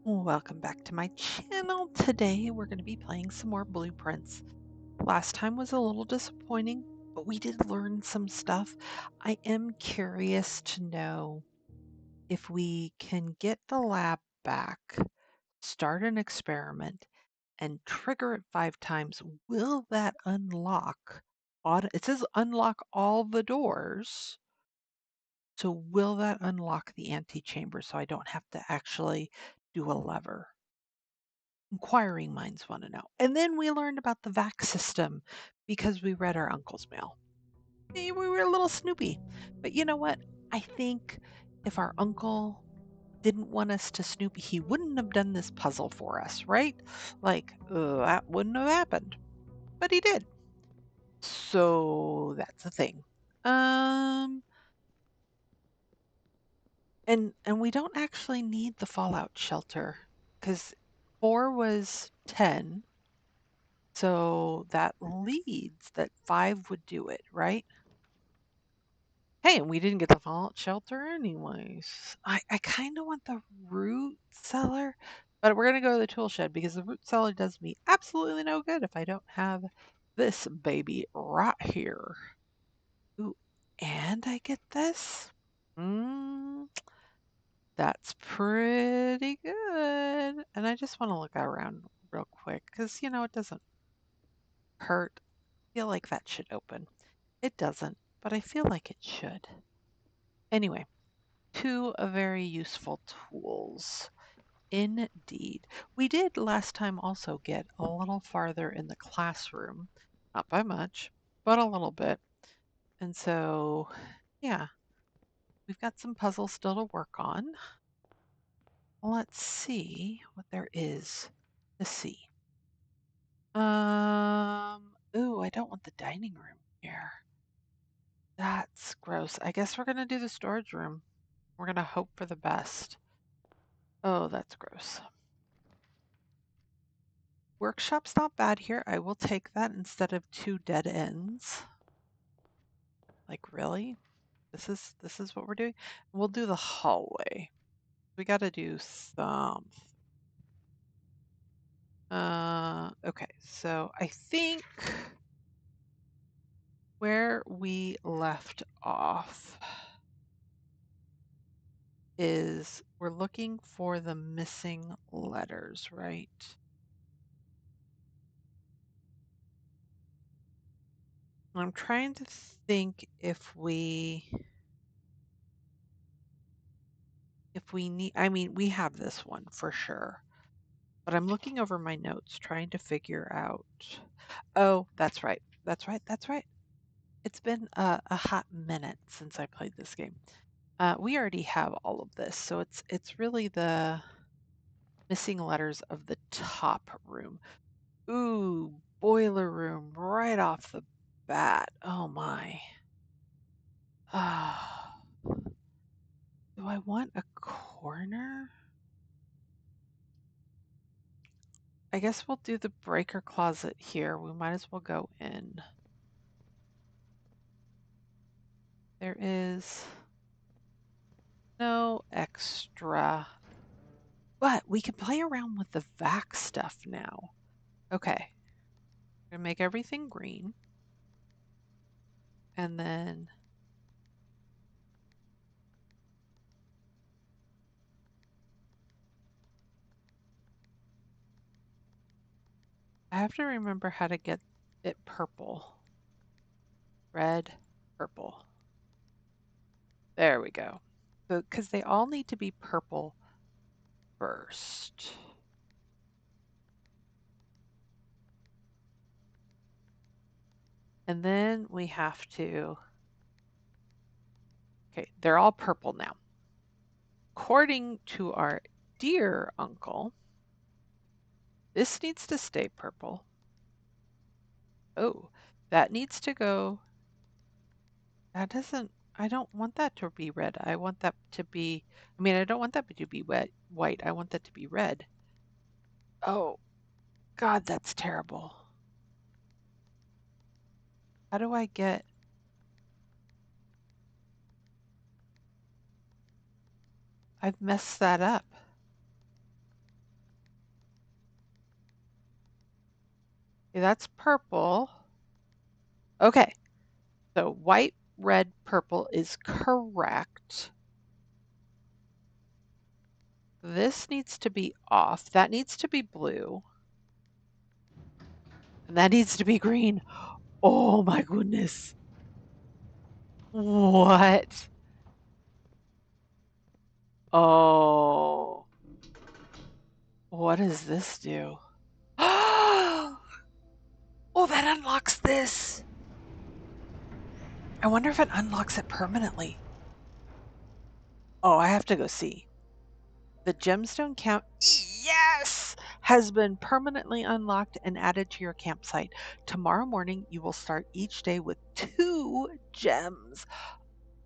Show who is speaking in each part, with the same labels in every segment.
Speaker 1: Welcome back to my channel. Today we're going to be playing some more blueprints. Last time was a little disappointing, but we did learn some stuff. I am curious to know if we can get the lab back, start an experiment, and trigger it 5 times. Will that unlock? It says unlock all the doors. So will that unlock the antechamber so I don't have to actually do a lever? Inquiring minds want to know. And then we learned about the VAC system because we read our uncle's mail. We were a little snoopy. But you know what? I think if our uncle didn't want us to snoop, he wouldn't have done this puzzle for us, right? Like, that wouldn't have happened. But he did. So that's a thing. Um, and we don't actually need the fallout shelter because 4 was 10. So that leads that 5 would do it, right? Hey, and we didn't get the fallout shelter anyways. I kind of want the root cellar, but we're going to go to the tool shed because the root cellar does me absolutely no good if I don't have this baby right here. Ooh, and I get this? That's pretty good. And I just want to look around real quick because, it doesn't hurt. I feel like that should open. It doesn't, but I feel like it should. Anyway, two very useful tools. Indeed. We did last time also get a little farther in the classroom. Not by much, but a little bit. And so, yeah, we've got some puzzles still to work on. Let's see what there is to see. Ooh, I don't want the dining room here. That's gross. I guess we're going to do the storage room. We're going to hope for the best. Oh, that's gross. Workshop's not bad here. I will take that instead of 2 dead ends. Like, really? This is what we're doing? We'll do the hallway. We got to do some. Okay, so I think where we left off is we're looking for the missing letters, right? I'm trying to think if we need, I mean, we have this one for sure, but I'm looking over my notes trying to figure out. Oh, that's right. That's right. That's right. It's been a hot minute since I played this game. We already have all of this, so it's really the missing letters of the top room. Ooh, boiler room right off the bat. Oh my. Ah, do I want a corner? I guess we'll do the breaker closet here. We might as well go in. There is no extra, but we can play around with the VAC stuff now. Okay, we're gonna make everything green. And then I have to remember how to get it purple. Red, purple. There we go. So, because they all need to be purple first. And then we have to, okay, they're all purple now. According to our dear uncle, this needs to stay purple. Oh, that needs to go. That doesn't, I don't want that to be red. I want that to be, I mean, I don't want that to be white. I want that to be red. Oh, God, that's terrible. How do I get, I've messed that up. Okay, that's purple. Okay, so white, red, purple is correct. This needs to be off. That needs to be blue. And that needs to be green. Oh my goodness. What? Oh. What does this do? Oh, that unlocks this. I wonder if it unlocks it permanently. Oh, I have to go see. The gemstone count, yes, has been permanently unlocked and added to your campsite. Tomorrow morning, you will start each day with 2 gems.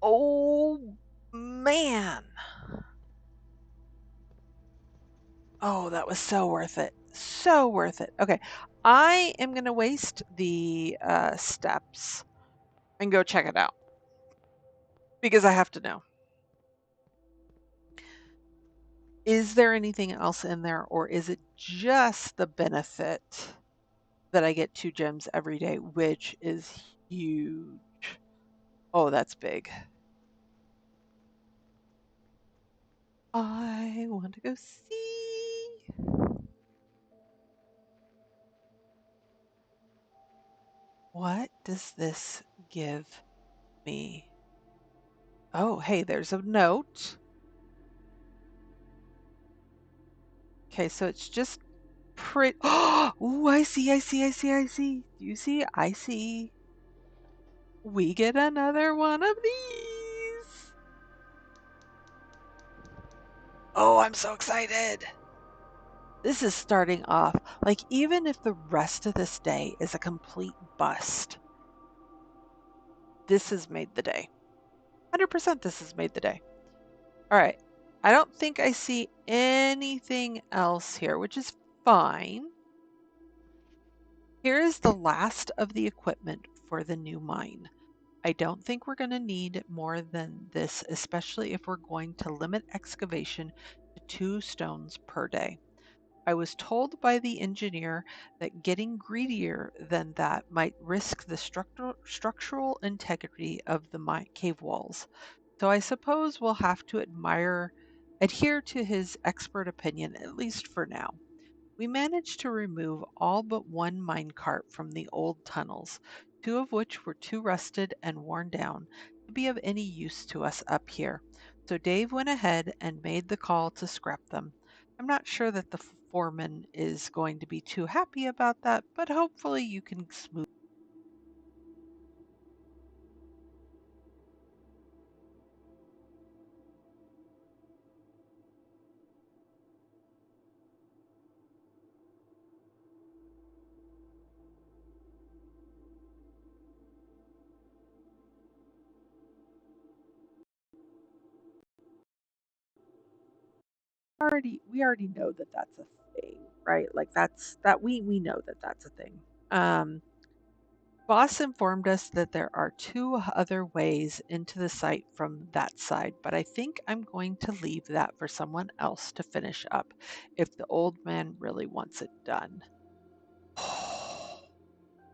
Speaker 1: Oh, man. Oh, that was so worth it. So worth it. Okay, I am going to waste the steps and go check it out because I have to know. Is there anything else in there, or is it just the benefit that I get 2 gems every day, which is huge? Oh, that's big. I want to go see. What does this give me? Oh, hey, there's a note. Okay, so it's just pretty. Oh, I see, I see, I see, I see. Do you see? I see. We get another one of these. Oh, I'm so excited. This is starting off. Like, even if the rest of this day is a complete bust, this has made the day. 100% this has made the day. All right. I don't think I see anything else here, which is fine. Here is the last of the equipment for the new mine. I don't think we're going to need more than this, especially if we're going to limit excavation to 2 stones per day. I was told by the engineer that getting greedier than that might risk the structural integrity of the cave walls. So I suppose we'll have to adhere to his expert opinion, at least for now. We managed to remove all but one minecart from the old tunnels, 2 of which were too rusted and worn down to be of any use to us up here. So Dave went ahead and made the call to scrap them. I'm not sure that the foreman is going to be too happy about that, but hopefully you can smooth. We already know that that's a thing, right? Like we know that that's a thing. Boss informed us that there are 2 other ways into the site from that side, but I think I'm going to leave that for someone else to finish up if the old man really wants it done.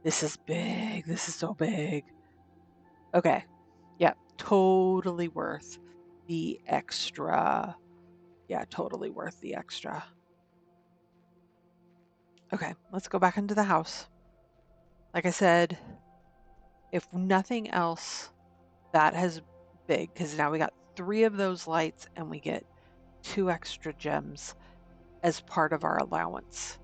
Speaker 1: This is big. This is so big. Okay. Yeah, totally worth the extra. Yeah, totally worth the extra. Okay, let's go back into the house. Like I said, if nothing else, that has big because now we got 3 of those lights and we get 2 extra gems as part of our allowance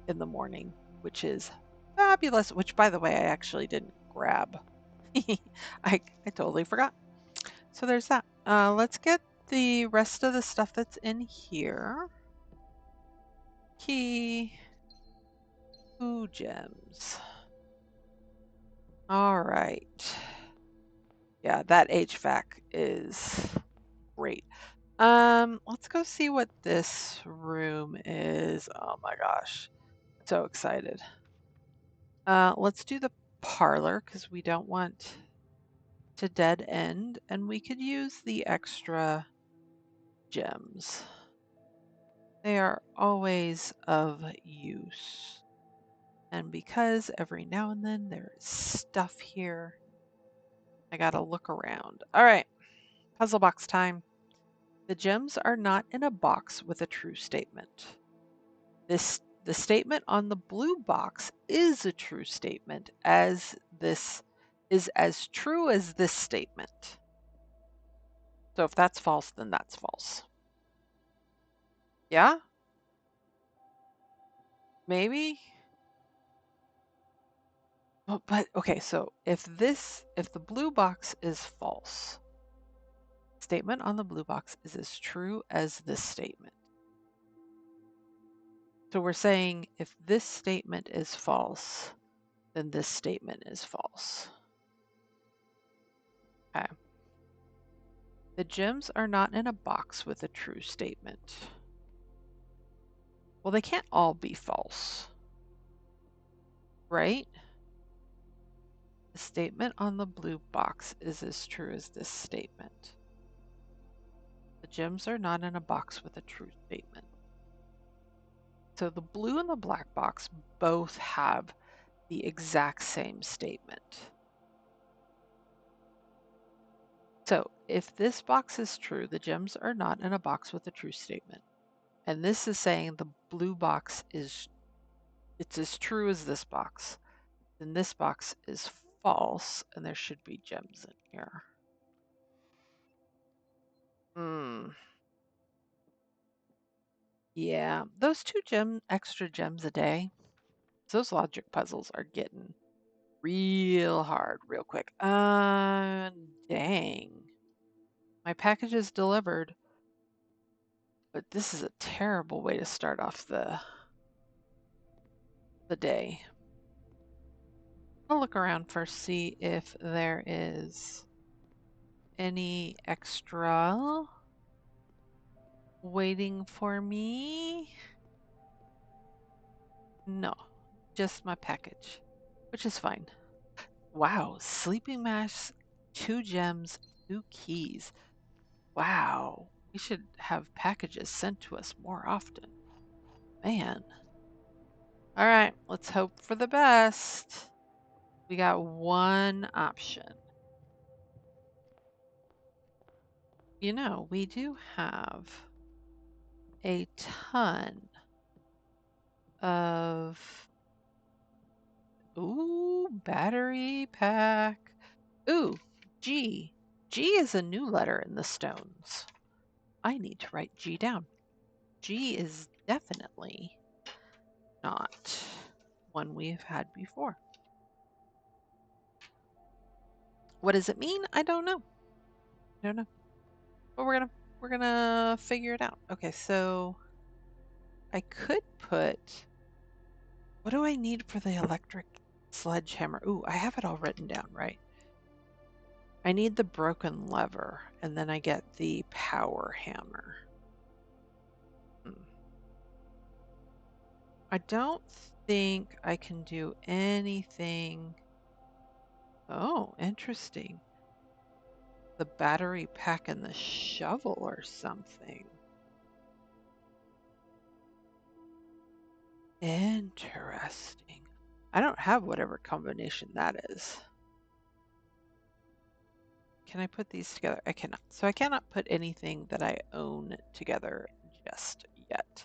Speaker 1: in the morning, which is fabulous. Which, by the way, I actually didn't grab. I totally forgot. So there's that. Let's get the rest of the stuff that's in here. Key, 2 gems. All right. Yeah, that HVAC is great. Let's go see what this room is. Oh my gosh. So excited. Let's do the parlor because we don't want to dead end and we could use the extra gems. They are always of use. And because every now and then there's stuff here, I gotta look around. All right, puzzle box time. The gems are not in a box with a true statement. The statement on the blue box is a true statement, as this is as true as this statement. So if that's false, then that's false. Yeah? Maybe? But okay, so if the blue box is false, statement on the blue box is as true as this statement. So we're saying if this statement is false, then this statement is false. Okay. The gems are not in a box with a true statement. Well, they can't all be false, right? The statement on the blue box is as true as this statement. The gems are not in a box with a true statement. So the blue and the black box both have the exact same statement. So if this box is true, the gems are not in a box with a true statement. And this is saying the blue box it's as true as this box. Then this box is false, and there should be gems in here. Yeah, those extra gems a day, those logic puzzles are getting real hard real quick. Dang. My package is delivered, but this is a terrible way to start off the day. I'll look around first, see if there is any extra waiting for me. No, just my package, which is fine. Wow, sleeping mask, 2 gems, 2 keys. Wow, we should have packages sent to us more often. Man. All right, let's hope for the best. We got one option. You know, we do have a ton of, ooh, battery pack. Ooh, G. G is a new letter in the stones. I need to write G down. G is definitely not one we've had before. What does it mean? I don't know. I don't know. But we're gonna figure it out. Okay, so I could put, what do I need for the electric sledgehammer? Ooh, I have it all written down, right? I need the broken lever, and then I get the power hammer. I don't think I can do anything. Oh, interesting. The battery pack and the shovel or something. Interesting. I don't have whatever combination that is. Can I put these together? I cannot. So I cannot put anything that I own together just yet.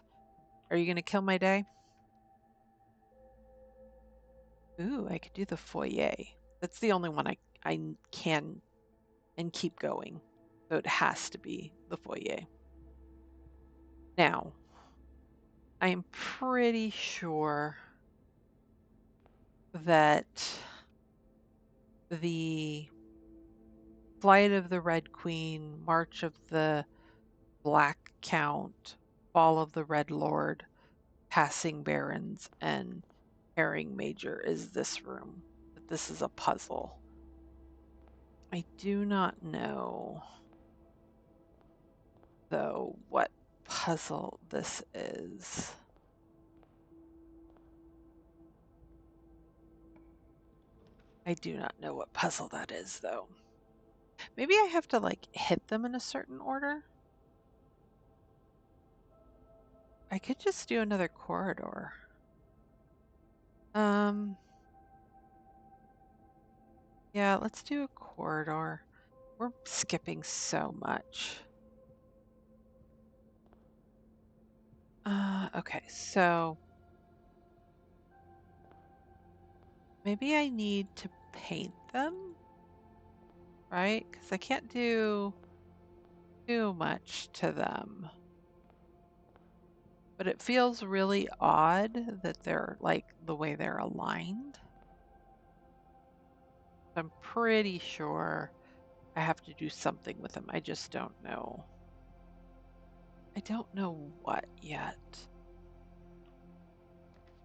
Speaker 1: Are you going to kill my day? Ooh, I could do the foyer. That's the only one I can and keep going. So it has to be the foyer. Now, I am pretty sure that the Flight of the Red Queen, March of the Black Count, Fall of the Red Lord, Passing Barons, and Herring Major is this room. But this is a puzzle. I do not know, though, what puzzle this is. I do not know what puzzle that is, though. Maybe I have to, like, hit them in a certain order? I could just do another corridor. Um, yeah, let's do a corridor. We're skipping so much. Okay, so maybe I need to paint them, right? Because I can't do too much to them. But it feels really odd that they're like the way they're aligned. I'm pretty sure I have to do something with them. I just don't know. I don't know what yet.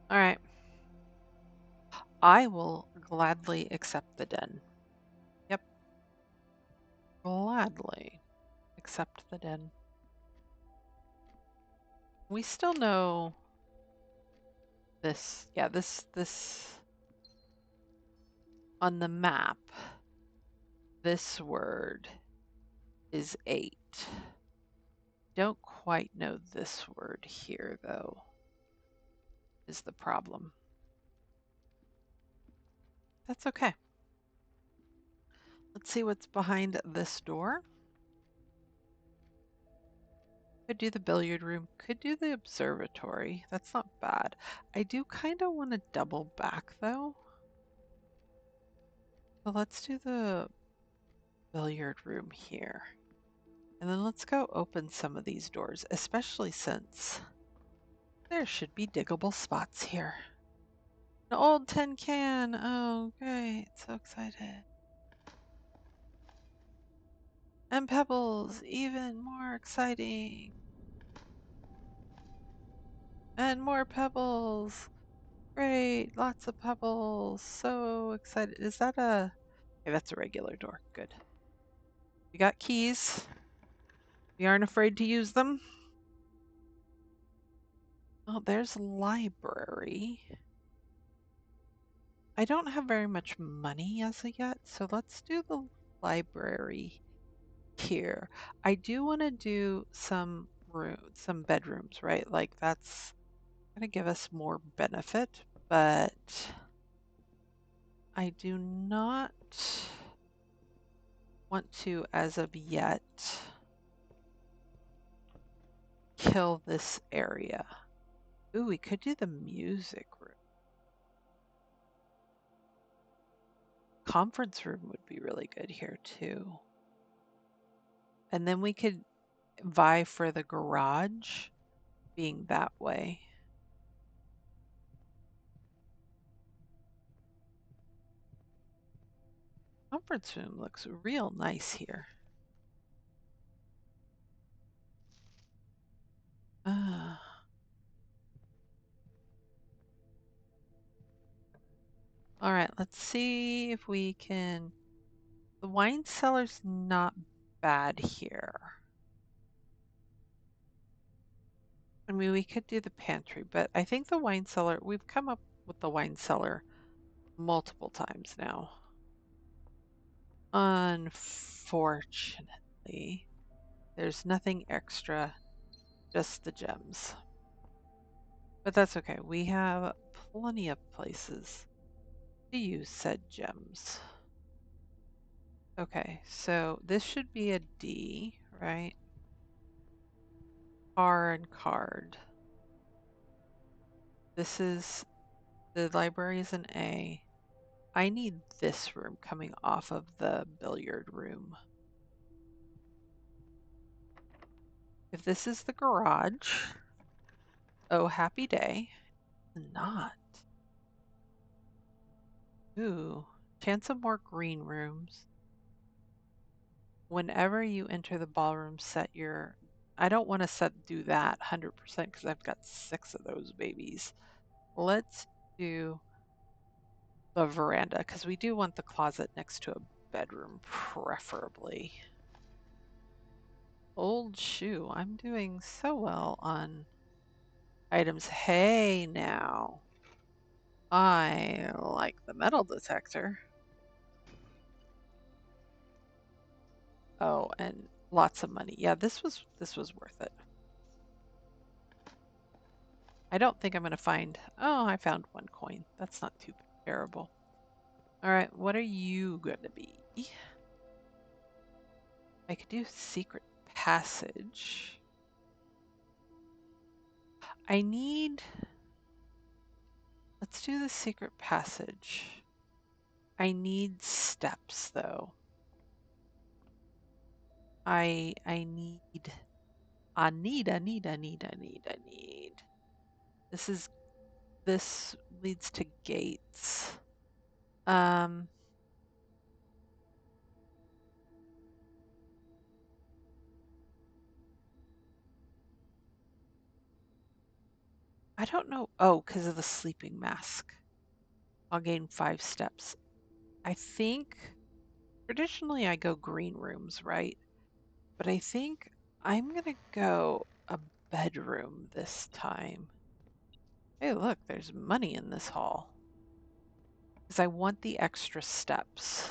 Speaker 1: All right. I will gladly accept the den. Yep. Gladly accept the den. We still know this. Yeah, this on the map. This word is 8. Don't quite know this word here though, is the problem. That's okay. Let's see what's behind this door. Could do the billiard room, could do the observatory. That's not bad. I do kind of want to double back though. So let's do the billiard room here. And then let's go open some of these doors, especially since there should be diggable spots here. An old tin can. Oh, great. So excited. And pebbles, even more exciting. And more pebbles. Great, lots of pebbles. So excited. Is that a... Okay, that's a regular door. Good. We got keys. We aren't afraid to use them. Oh, there's library. I don't have very much money as of yet, so let's do the library here. I do want to do some bedrooms, right? Like that's going to give us more benefit, but I do not want to, as of yet, kill this area. Ooh, we could do the music room. Conference room would be really good here too. And then we could vie for the garage being that way. Conference room looks real nice here. Uh, all right, let's see if we can. The wine cellar's not bad here. I mean, we could do the pantry, but I think the wine cellar, we've come up with the wine cellar multiple times now. Unfortunately, there's nothing extra, just the gems. But that's okay. We have plenty of places to use said gems. Okay, so this should be a D, right? R and card. This is, the library is an A. I need this room coming off of the billiard room. If this is the garage, oh, happy day. Not. Ooh, chance of more green rooms. Whenever you enter the ballroom, set your, I don't want to do that 100% because I've got 6 of those babies. Let's do the veranda because we do want the closet next to a bedroom, preferably. Old shoe. I'm doing so well on items. Hey, now. I like the metal detector. Oh, and lots of money. Yeah, this was worth it. I don't think I'm going to find. Oh, I found one coin. That's not too terrible. All right, what are you going to be? I could do secret passage. I need. Let's do the secret passage. I need steps though. I need. I need. This leads to gates. Um, I don't know. Oh, because of the sleeping mask. I'll gain 5 steps. I think traditionally I go green rooms, right? But I think I'm gonna go a bedroom this time. Hey, look, there's money in this hall. Because I want the extra steps.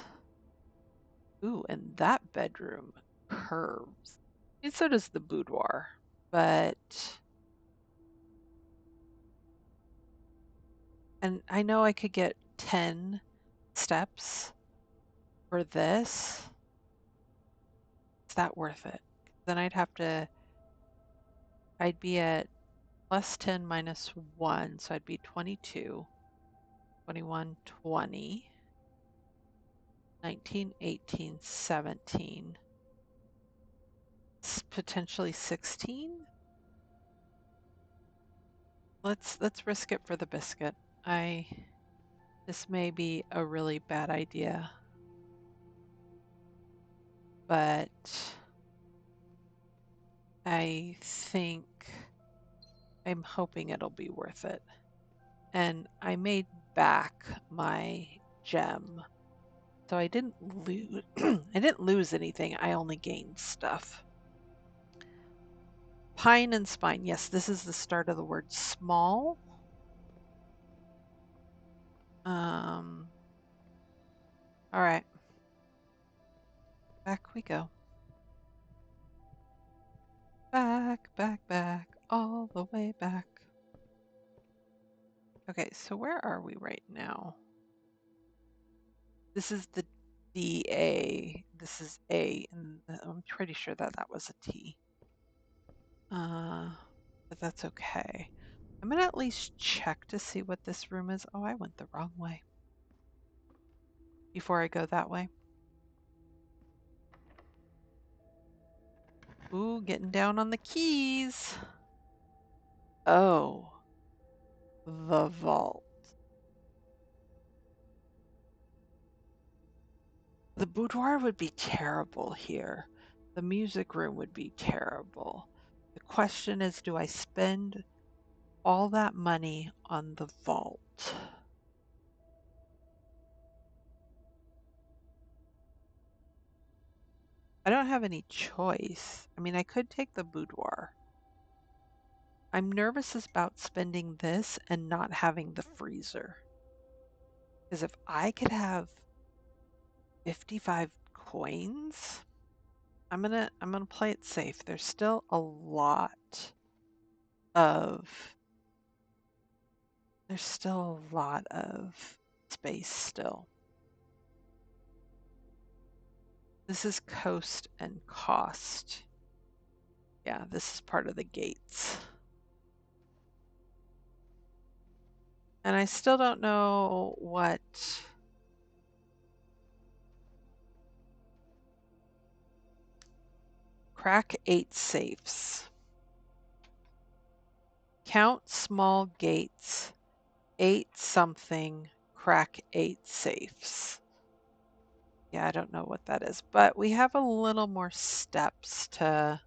Speaker 1: Ooh, and that bedroom curves. And so does the boudoir. But, and I know I could get 10 steps for this. Is that worth it? Then I'd be at plus 10 minus 1, so I'd be 22, 21, 20, 19, 18, 17, potentially 16. Let's risk it for the biscuit. This may be a really bad idea, but I think I'm hoping it'll be worth it. And I made back my gem. So I didn't lose I didn't lose anything. I only gained stuff. Pine and spine. Yes, this is the start of the word small. All right. Back we go. Back, all the way back. Okay, so where are we right now? This is the DA. This is A, and I'm pretty sure that that was a T. But that's okay. I'm gonna at least check to see what this room is. Oh, I went the wrong way. Before I go that way. Ooh, getting down on the keys. Oh, the vault. The boudoir would be terrible here. The music room would be terrible. The question is, do I spend all that money on the vault? I don't have any choice. I mean, I could take the boudoir. I'm nervous about spending this and not having the freezer. Because if I could have 55 coins, I'm gonna play it safe. There's still a lot of there's still a lot of space still. This is coast and cost. Yeah, this is part of the gates. And I still don't know what crack 8 safes. Count small gates. 8 something, crack 8 safes. Yeah, I don't know what that is, but we have a little more steps to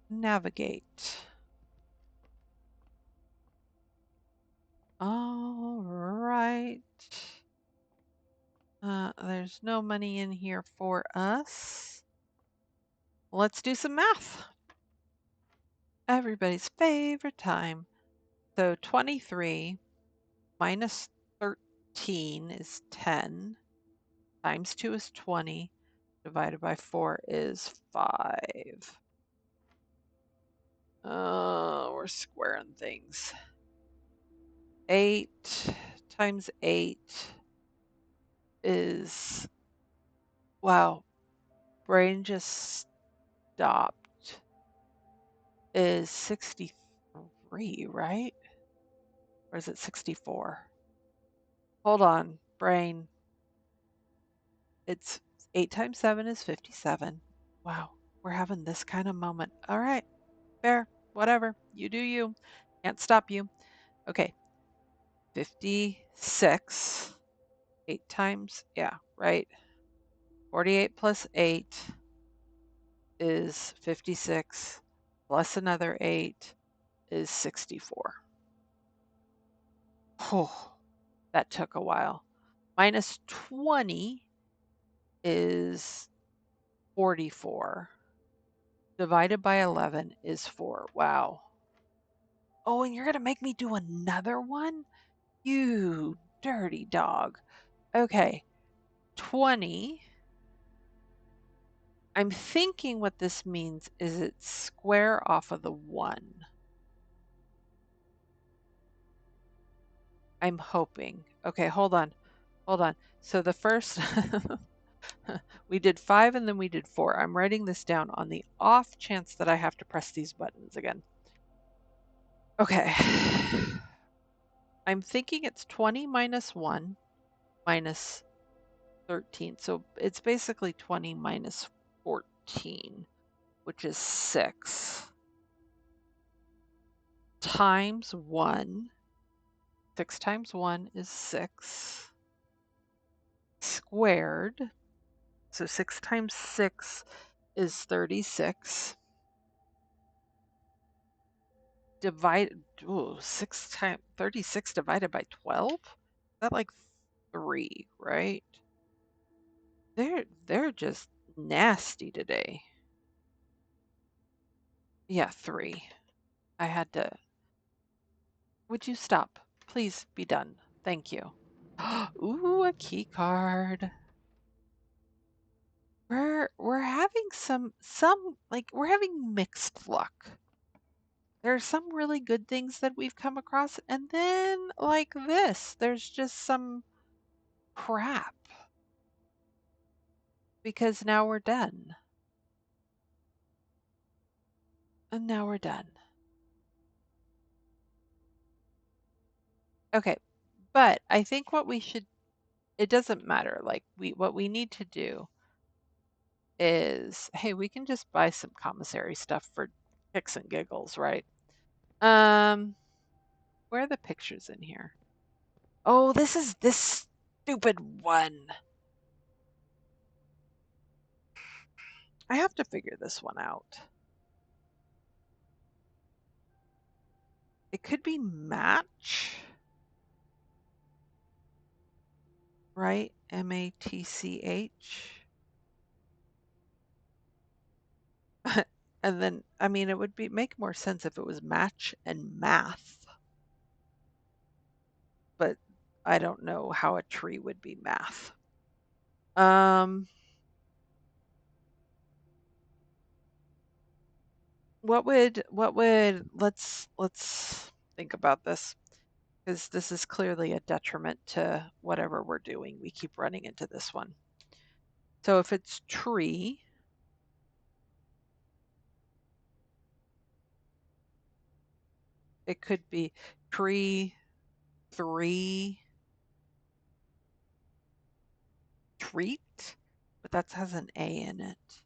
Speaker 1: navigate. All right. There's no money in here for us. Let's do some math. Everybody's favorite time. So 23 minus 13 is 10, times 2 is 20, divided by 4 is 5. We're squaring things. 8 times 8 is, wow, brain just stopped, is 63, right? Or is it 64? Hold on, brain. It's 8 times 7 is 57. Wow, we're having this kind of moment. All right, fair, whatever. You do you. Can't stop you. Okay, 56. 8 times, yeah, right. 48 plus 8 is 56, plus another 8 is 64. Oh, that took a while. Minus 20 is 44. Divided by 11 is 4. Wow. Oh, and you're going to make me do another one? You dirty dog. Okay, 20. I'm thinking what this means is it's square off of the 1. I'm hoping. Okay, hold on. Hold on. So the first, we did 5 and then we did 4. I'm writing this down on the off chance that I have to press these buttons again. Okay. I'm thinking it's 20 minus 1 minus 13. So it's basically 20 minus 14, which is 6, times 1. 6 times 1 is 6 squared. So 6 times 6 is 36. Divide, ooh, 6 times 36 divided by 12? Is that like 3, right? They're just nasty today. Yeah, 3. I had to. Would you stop? Please be done. Thank you. Ooh, a key card. We're having some like we're having mixed luck. There are some really good things that we've come across, and then like this, there's just some crap because now we're done. And now we're done. Okay, but I think what we should, it doesn't matter. Like what we need to do is, hey, we can just buy some commissary stuff for kicks and giggles, right? Where are the pictures in here? Oh, this is this stupid one. I have to figure this one out. It could be match, right? MATCH. And then, I mean, it would make more sense if it was match and math, but I don't know how a tree would be math. Let's think about this because this is clearly a detriment to whatever we're doing. We keep running into this one. So if it's tree, it could be tree 3 treat, but that has an A in it.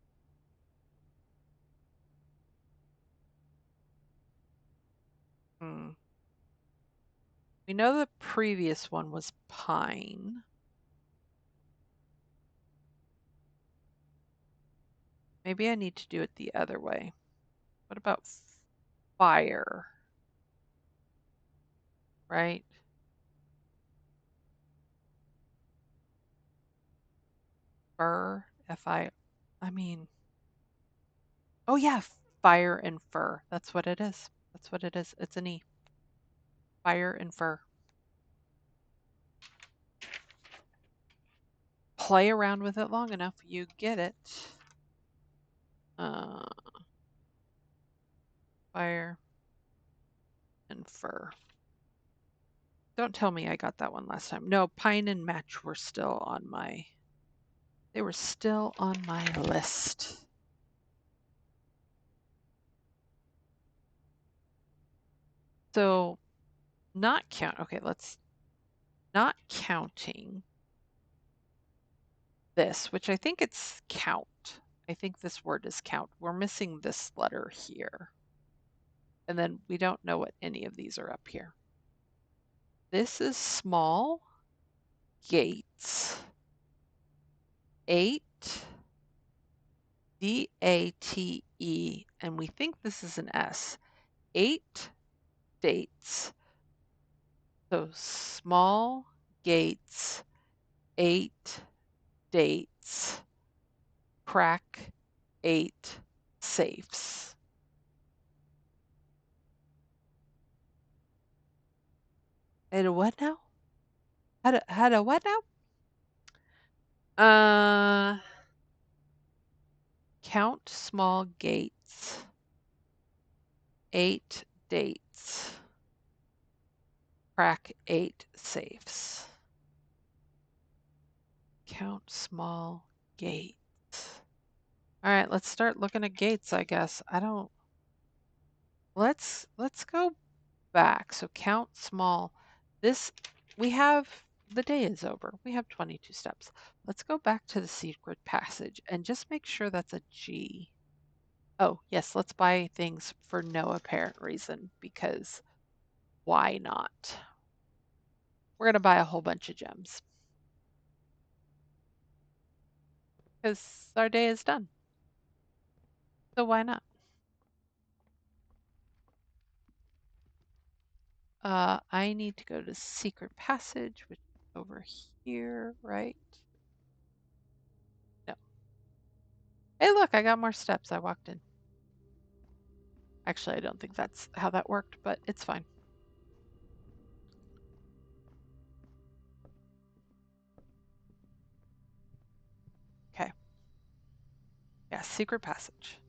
Speaker 1: Hmm. We know the previous one was pine. Maybe I need to do it the other way. What about fire? Right? Fur, F-I, I mean, oh yeah, fire and fur. That's what it is. That's what it is. It's an E. Fire and fur. Play around with it long enough, you get it. Uh, Fire and fir. Don't tell me I got that one last time. No, pine and match were still on my, they were still on my list. So not count, okay, let's, not counting this, which I think it's count. I think this word is count. We're missing this letter here. And then we don't know what any of these are up here. This is small gates. 8 DATE, and we think this is an S. 8 dates. So small gates, 8 dates, crack 8 safes. And a what now? Had a what now? Count small gates, 8 dates, crack 8 safes. Count small gates. All right, let's start looking at gates, I guess. I don't, let's go back. So count small. This, we have, the day is over. We have 22 steps. Let's go back to the secret passage and just make sure that's a G. Oh, yes, let's buy things for no apparent reason because why not? We're going to buy a whole bunch of gems because our day is done. So why not? I need to go to secret passage, which is over here, right? No. Hey, look, I got more steps. I walked in. Actually, I don't think that's how that worked, but it's fine. Okay. Yeah, secret passage.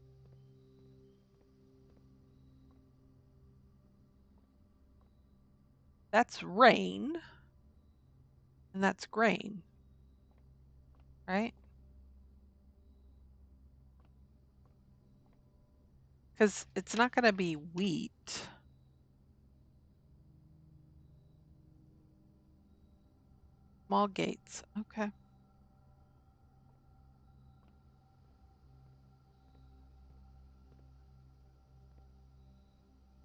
Speaker 1: That's rain, and that's grain, right? Because it's not going to be wheat. Small gates. Okay.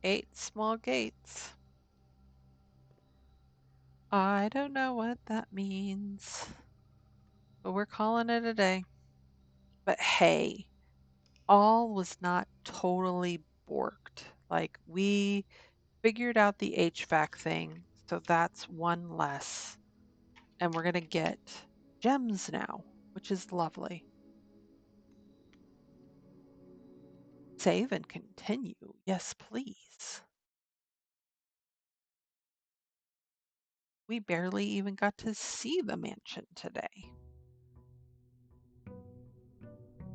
Speaker 1: 8 small gates. I don't know what that means, but we're calling it a day. But hey, all was not totally borked. Like we figured out the HVAC thing, so that's one less. And we're going to get gems now, which is lovely. Save and continue. Yes, please. We barely even got to see the mansion today.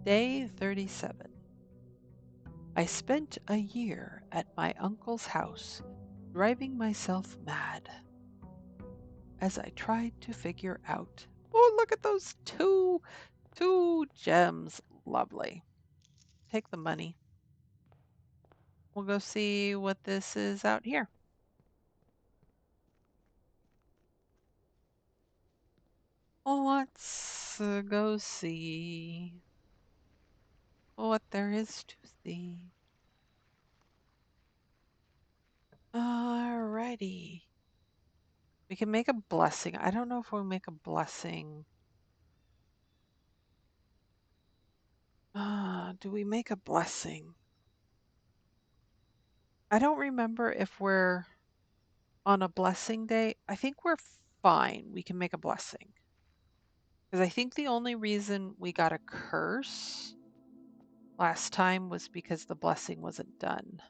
Speaker 1: Day 37. I spent a year at my uncle's house, driving myself mad as I tried to figure out. Oh, look at those two gems. Lovely. Take the money. We'll go see what this is out here. Let's go see what there is to see. Alrighty. We can make a blessing. I don't know if we'll make a blessing. Do we make a blessing? I don't remember if we're on a blessing day. I think we're fine. We can make a blessing. Because I think the only reason we got a curse last time was because the blessing wasn't done.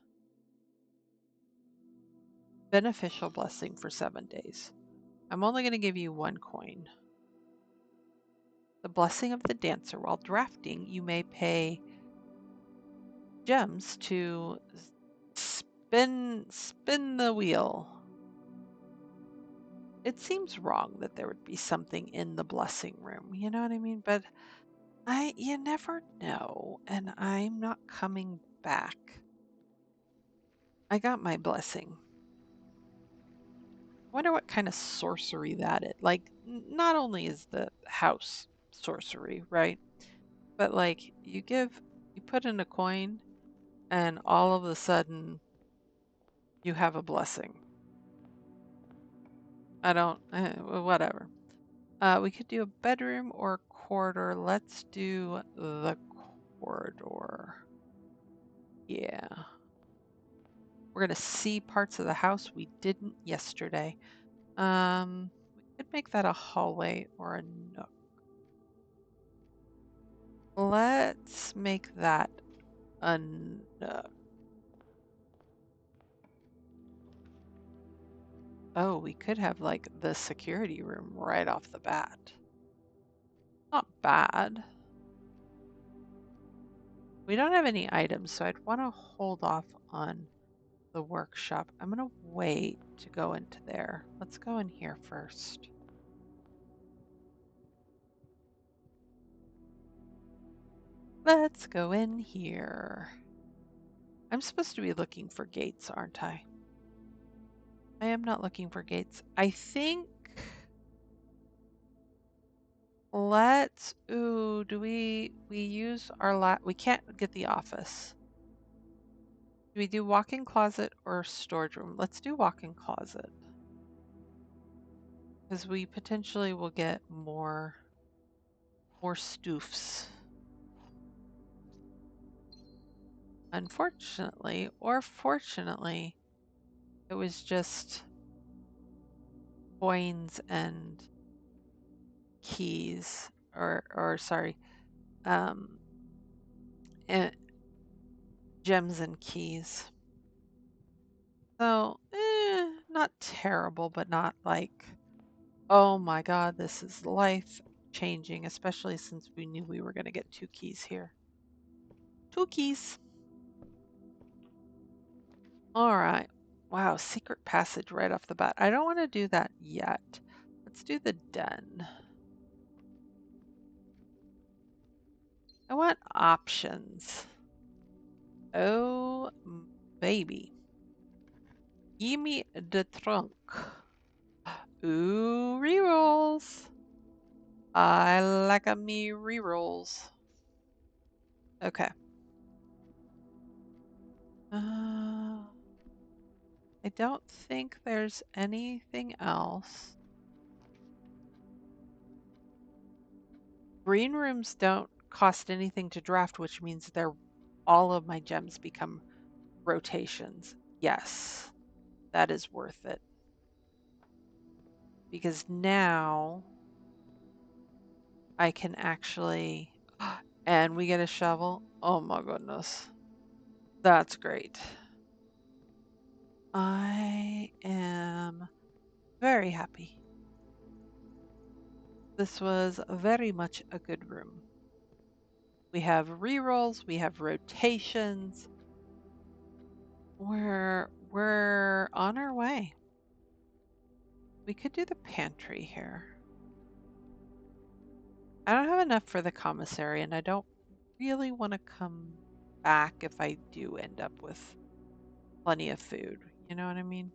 Speaker 1: Beneficial blessing for 7 days. I'm only going to give you 1 coin. The blessing of the dancer. While drafting, you may pay gems to spin the wheel. It seems wrong that there would be something in the blessing room, you know what I mean? But you never know, and I'm not coming back. I got my blessing. I wonder what kind of sorcery that is. Like, not only is the house sorcery, right? But like, you put in a coin, and all of a sudden, you have a blessing. I don't, well, whatever. We could do a bedroom or a corridor. Let's do the corridor. Yeah. We're gonna see parts of the house we didn't yesterday. We could make that a hallway or a nook. Let's make that a nook. Oh, we could have like the security room right off the bat. Not bad. We don't have any items, so I'd want to hold off on the workshop. I'm going to wait to go into there. Let's go in here first. Let's go in here. I'm supposed to be looking for gates, aren't I? I am not looking for gates. I think do we use our we can't get the office. Do we do walk-in closet or storage room? Let's do walk-in closet. Because we potentially will get more stoofs. Unfortunately, or fortunately, it was just coins and keys, or sorry, um, and gems and keys. So, not terrible, but not like, oh my God, this is life changing, especially since we knew we were going to get 2 keys here. 2 keys. All right. Wow, secret passage right off the bat. I don't want to do that yet. Let's do the den. I want options. Oh, baby. Give me the trunk. Ooh, rerolls. I like a me rerolls. Okay. I don't think there's anything else. Green rooms don't cost anything to draft, which means all of my gems become rotations. Yes, that is worth it. Because now I can actually, and we get a shovel. Oh my goodness. That's great. I am very happy. This was very much a good room. We have rerolls, we have rotations. We're on our way. We could do the pantry here. I don't have enough for the commissary, and I don't really want to come back if I do end up with plenty of food. You know what I mean?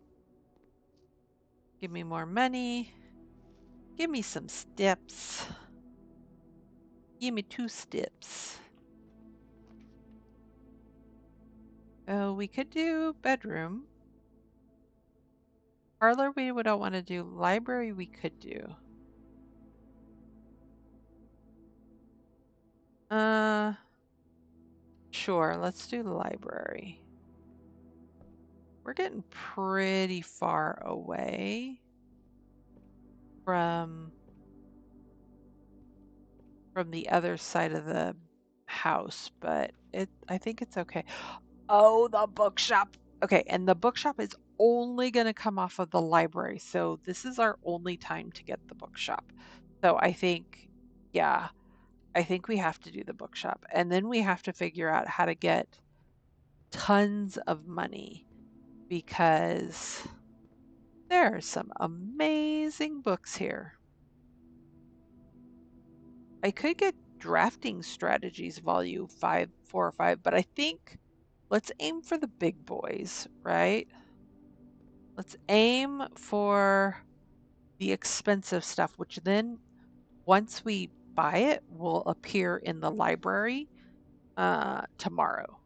Speaker 1: Give me more money. Give me some steps. Give me 2 steps. Oh, we could do bedroom. Parlor we don't want to do. Library we could do. Uh, sure, let's do the library. We're getting pretty far away from the other side of the house, but I think it's okay. Oh, the bookshop. Okay, and the bookshop is only going to come off of the library. So this is our only time to get the bookshop. So I think, yeah, I think we have to do the bookshop. And then we have to figure out how to get tons of money because there are some amazing books here. I could get Drafting Strategies Volume 5, 4 or 5, but I think let's aim for the big boys, right? Let's aim for the expensive stuff, which then once we buy it will appear in the library tomorrow.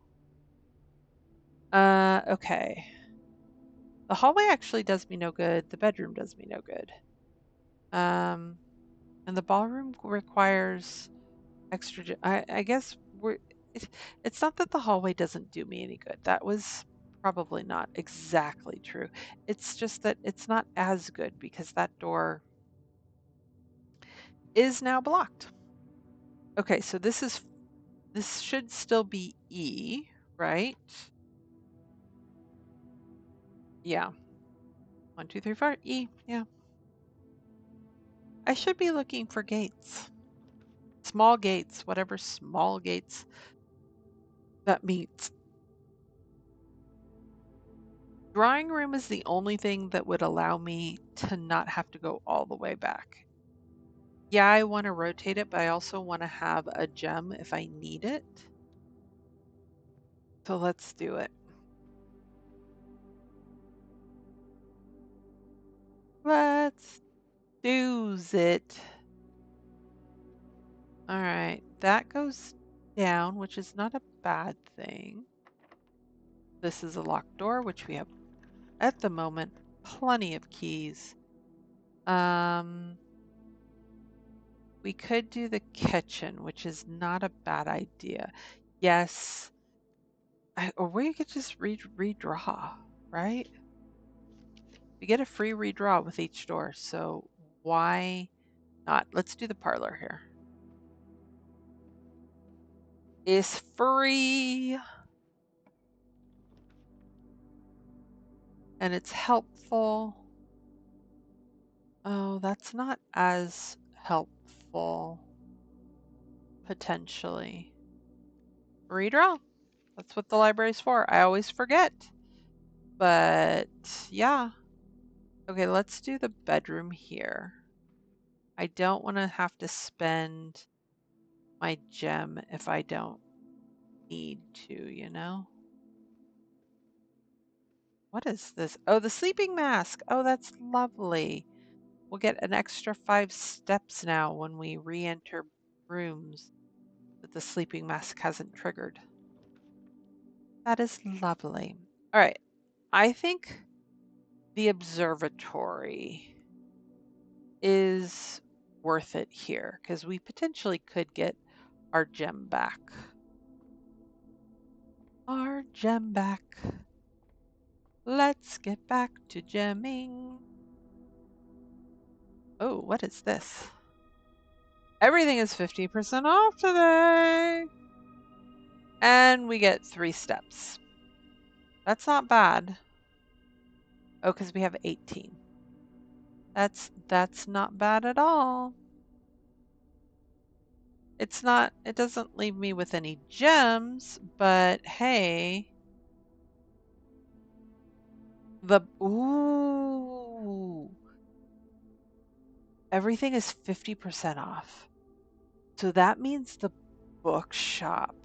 Speaker 1: Okay. The hallway actually does me no good. The bedroom does me no good. And the ballroom requires extra. I guess it, it's not that the hallway doesn't do me any good. That was probably not exactly true. It's just that it's not as good because that door is now blocked. Okay, so this should still be E, right? Yeah. 1, 2, 3, 4, E. Yeah. I should be looking for gates. Small gates, whatever small gates that means. Drawing room is the only thing that would allow me to not have to go all the way back. Yeah, I want to rotate it, but I also want to have a gem if I need it. So let's do it. Let's do it. All right, that goes down, which is not a bad thing. This is a locked door, which we have at the moment plenty of keys. We could do the kitchen, which is not a bad idea. Yes, or we could just redraw, right? We get a free redraw with each door, so why not? Let's do the parlor here. It's free and it's helpful. Oh, that's not as helpful, potentially. Redraw. That's what the library's for. I always forget. But yeah. Okay, let's do the bedroom here. I don't want to have to spend my gem if I don't need to, you know? What is this? Oh, the sleeping mask. Oh, that's lovely. We'll get an extra 5 steps now when we re-enter rooms that the sleeping mask hasn't triggered. That is lovely. All right. I think the observatory is worth it here because we potentially could get our gem back. Our gem back. Let's get back to gemming. Oh, what is this? Everything is 50% off today. And we get 3 steps. That's not bad. Oh, because we have 18. That's not bad at all. It's not, it doesn't leave me with any gems, but hey. Ooh. Everything is 50% off. So that means the bookshop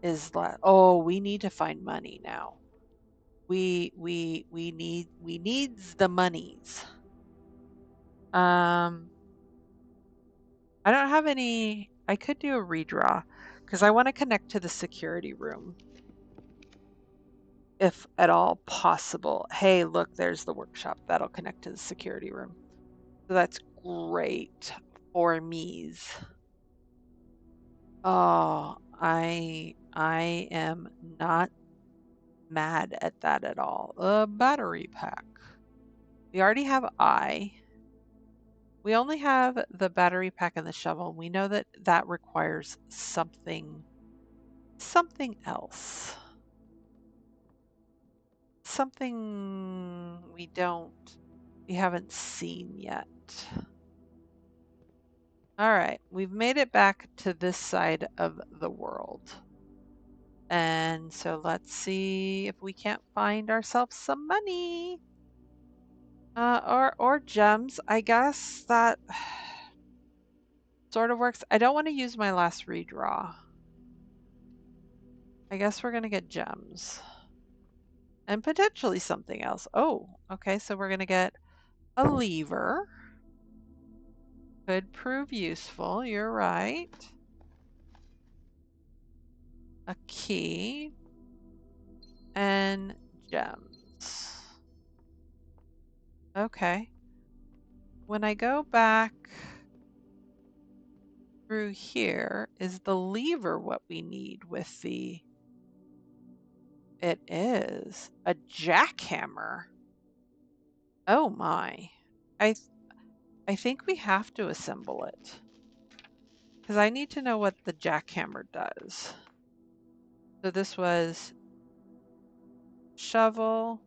Speaker 1: is oh, we need to find money now. We needs the monies. I don't have any. I could do a redraw because I want to connect to the security room if at all possible. Hey, look, there's the workshop that'll connect to the security room. So that's great for me's. Oh, I am not mad at that at all. A battery pack. We already have We only have the battery pack and the shovel. We know that that requires something else. Something we haven't seen yet. All right, we've made it back to this side of the world. And so let's see if we can't find ourselves some money. Or gems. I guess that sort of works. I don't want to use my last redraw. I guess we're gonna get gems. And potentially something else. Oh, okay, so we're gonna get a lever. Could prove useful, you're right. A key. And gems. Okay. When I go back through here, is the lever what we need with the... It is a jackhammer. Oh my. I I think we have to assemble it because I need to know what the jackhammer does. So this was shovel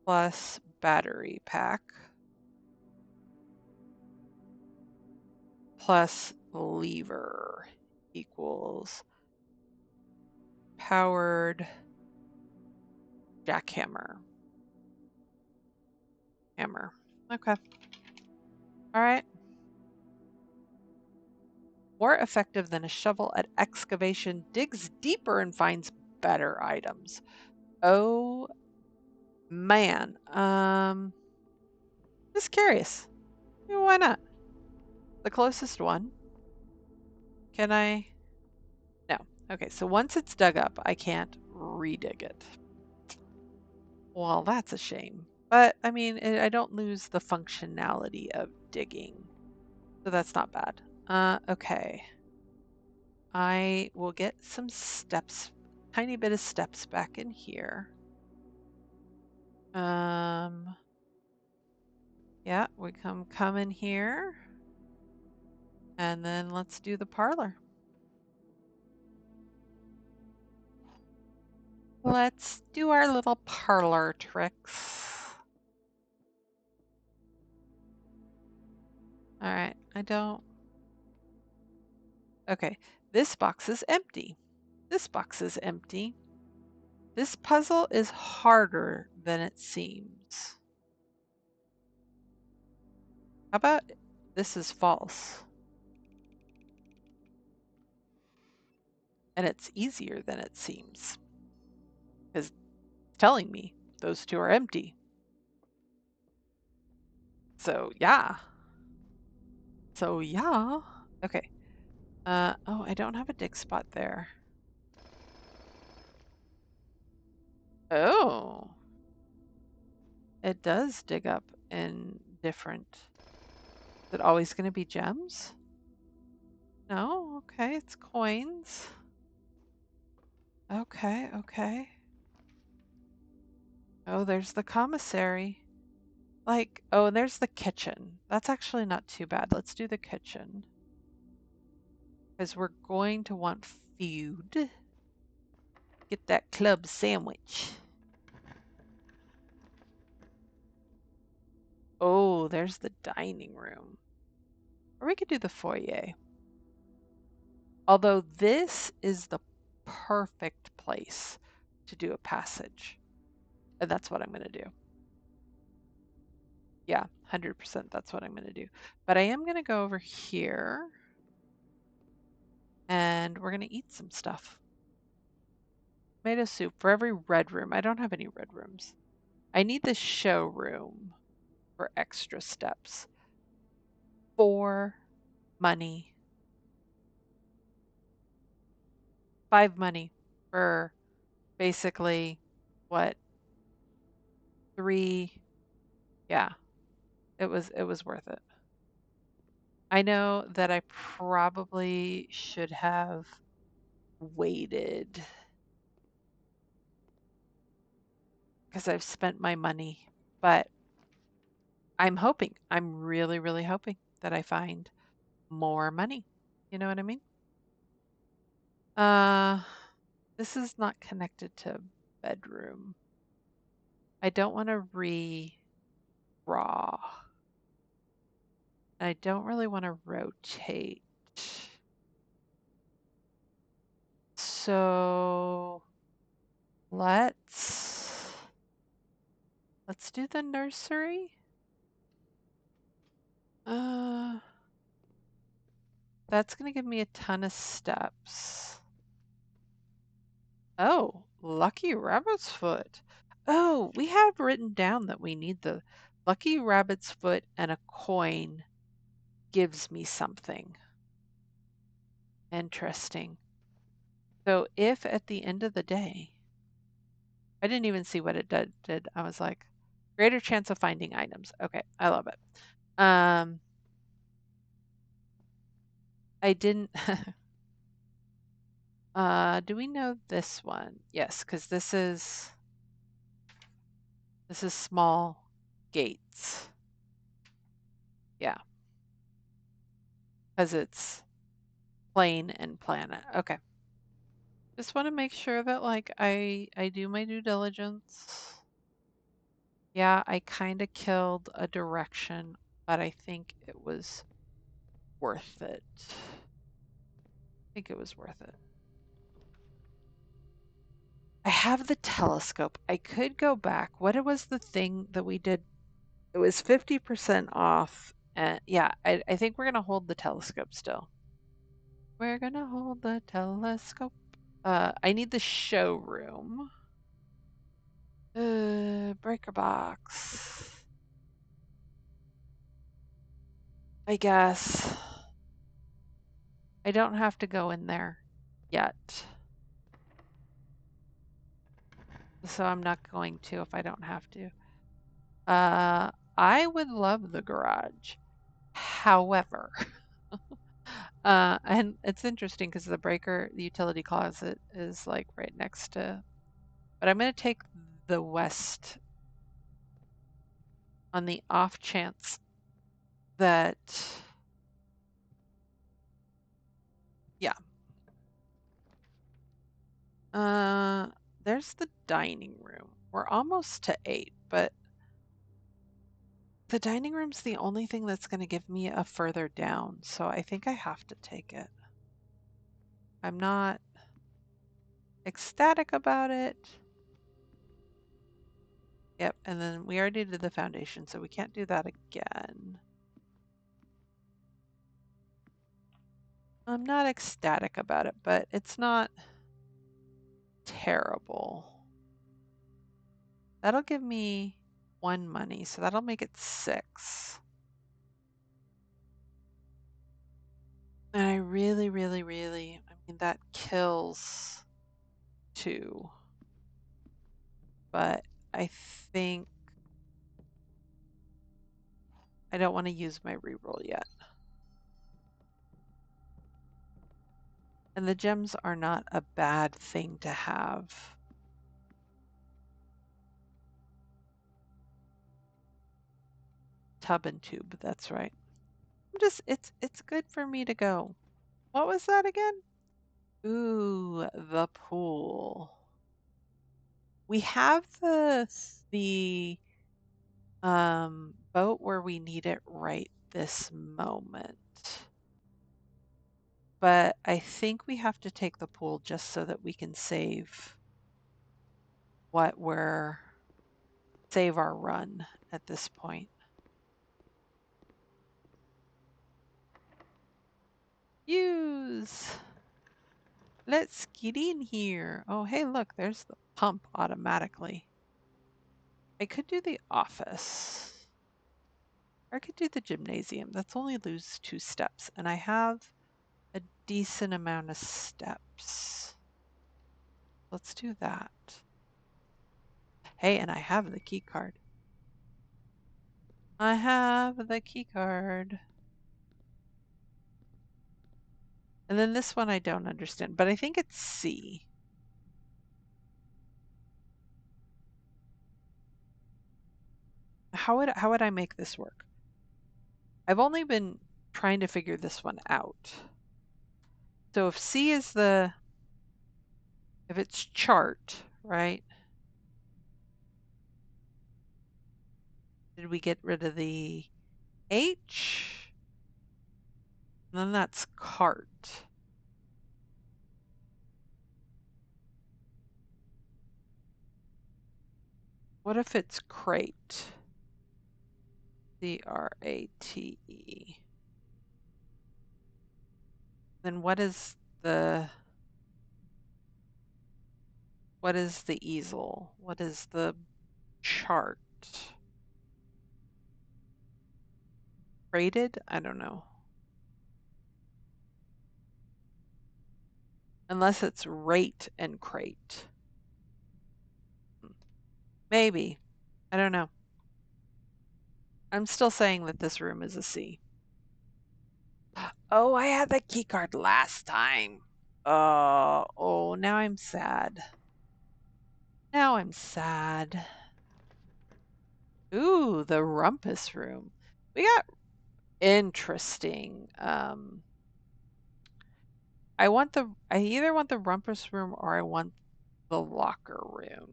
Speaker 1: plus battery pack plus lever equals powered jackhammer. Hammer. Okay. All right. More effective than a shovel at excavation, digs deeper and finds better items. Oh man. Just curious. Why not? The closest one. Can I? No. Okay, so once it's dug up, I can't redig it. Well, that's a shame. But I mean, I don't lose the functionality of digging. So that's not bad. Okay. I will get some steps, tiny bit of steps back in here. Yeah, we come in here. And then let's do the parlor. Let's do our little parlor tricks. All right, I don't... Okay, this box is empty. This box is empty. This puzzle is harder than it seems. How about this is false? And it's easier than it seems. Because it's telling me those two are empty. So yeah. So yeah. Okay. Oh, I don't have a dig spot there. Oh. It does dig up in different... Is it always going to be gems? No? Okay, it's coins. Okay, okay. Oh, there's the commissary. Like, oh, and there's the kitchen. That's actually not too bad. Let's do the kitchen. Because we're going to want food. Get that club sandwich. Oh, there's the dining room. Or we could do the foyer. Although this is the perfect place to do a passage. And that's what I'm going to do. Yeah, 100% that's what I'm going to do. But I am going to go over here. And we're going to eat some stuff. Tomato soup for every red room. I don't have any red rooms. I need the showroom for extra steps. 4 money. 5 money for basically what? 3. Yeah. It was worth it. I know that I probably should have waited because I've spent my money, but I'm hoping, I'm really, really hoping that I find more money. You know what I mean? Uh, this is not connected to bedroom. I don't want to re-draw. I don't really want to rotate. So let's do the nursery. That's going to give me a ton of steps. Oh, lucky rabbit's foot. Oh, we have written down that we need the lucky rabbit's foot and a coin gives me something. Interesting. So if at the end of the day, I didn't even see what it did. I was like, greater chance of finding items. Okay, I love it. I didn't do we know this one? Yes, because this is small gates. Yeah, because it's plane and planet. Okay. Just want to make sure that like I do my due diligence. Yeah, I kind of killed a direction, but I think it was worth it. I think it was worth it. I have the telescope. I could go back. What was the thing that we did? It was 50% off. And yeah, I think we're gonna hold the telescope still. We're gonna hold the telescope. I need the showroom. Breaker box. I guess. I don't have to go in there yet. So I'm not going to if I don't have to. I would love the garage. However, and it's interesting because the utility closet is like right next to, but I'm going to take the west on the off chance that, yeah. Uh, there's the dining room. We're almost to 8, but the dining room's the only thing that's going to give me a further down, so I think I have to take it. I'm not ecstatic about it. Yep, and then we already did the foundation, so we can't do that again. I'm not ecstatic about it, but it's not terrible. That'll give me 1 money, so that'll make it 6. And I really, really, really, I mean, that kills 2. But I think I don't want to use my reroll yet. And the gems are not a bad thing to have. Tub and tube, that's right. It's good for me to go. What was that again? Ooh, the pool. We have the boat where we need it right this moment. But I think we have to take the pool just so that we can save save our run at this point. Use. Let's get in here. Oh, hey, look, there's the pump automatically. I could do the office. Or I could do the gymnasium. That's only lose 2 steps, and I have a decent amount of steps. Let's do that. Hey, and I have the key card. I have the key card. And then this one I don't understand, but I think it's C. How would I make this work? I've only been trying to figure this one out. So if C is if it's chart, right? Did we get rid of the H? And then that's cart. What if it's crate? C-R-A-T-E. Then what is the easel? What is the chart? Crated? I don't know. Unless it's rate and crate. Maybe. I don't know. I'm still saying that this room is a C. Oh, I had the key card last time. Oh, now I'm sad. Now I'm sad. Ooh, the rumpus room. We got interesting. I either want the rumpus room or I want the locker room.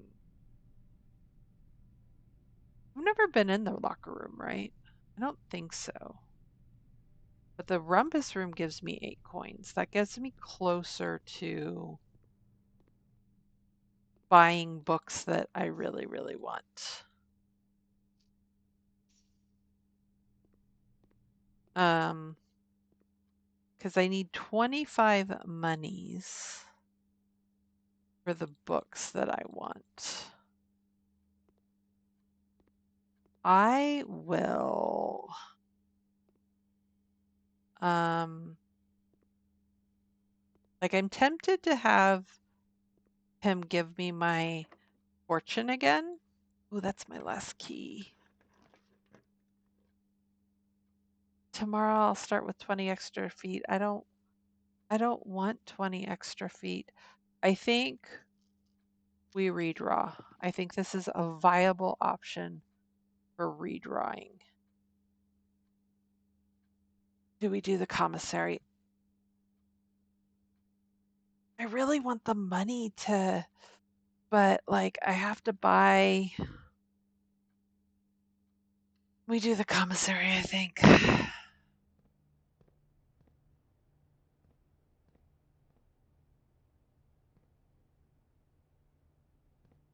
Speaker 1: I've never been in the locker room, right? I don't think so. But the rumpus room gives me 8 coins. That gets me closer to buying books that I really, really want. Because I need 25 monies for the books that I want. I will like I'm tempted to have him give me my fortune again. Oh, that's my last key. Tomorrow I'll start with 20 extra feet. I don't want 20 extra feet. I think we redraw. I think this is a viable option for redrawing. Do we do the commissary? I really want the money to, but like I have to buy. We do the commissary, I think.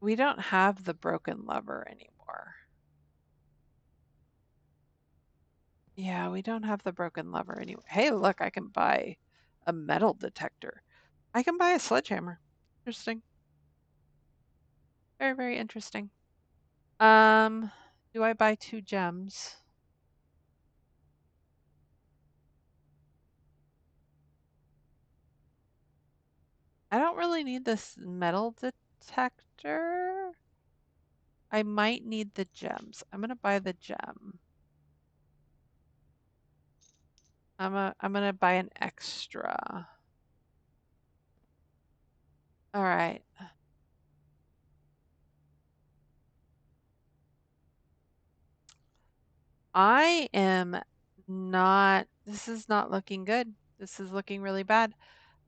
Speaker 1: We don't have the broken lever anymore. Yeah, we don't have the broken lever anymore. Hey, look, I can buy a metal detector. I can buy a sledgehammer. Interesting. Very, very interesting. Um, do I buy 2 gems? I don't really need this metal detector. I might need the gems. I'm gonna buy the gem. I'm gonna buy an extra. All right. I am not, this is not looking good. This is looking really bad.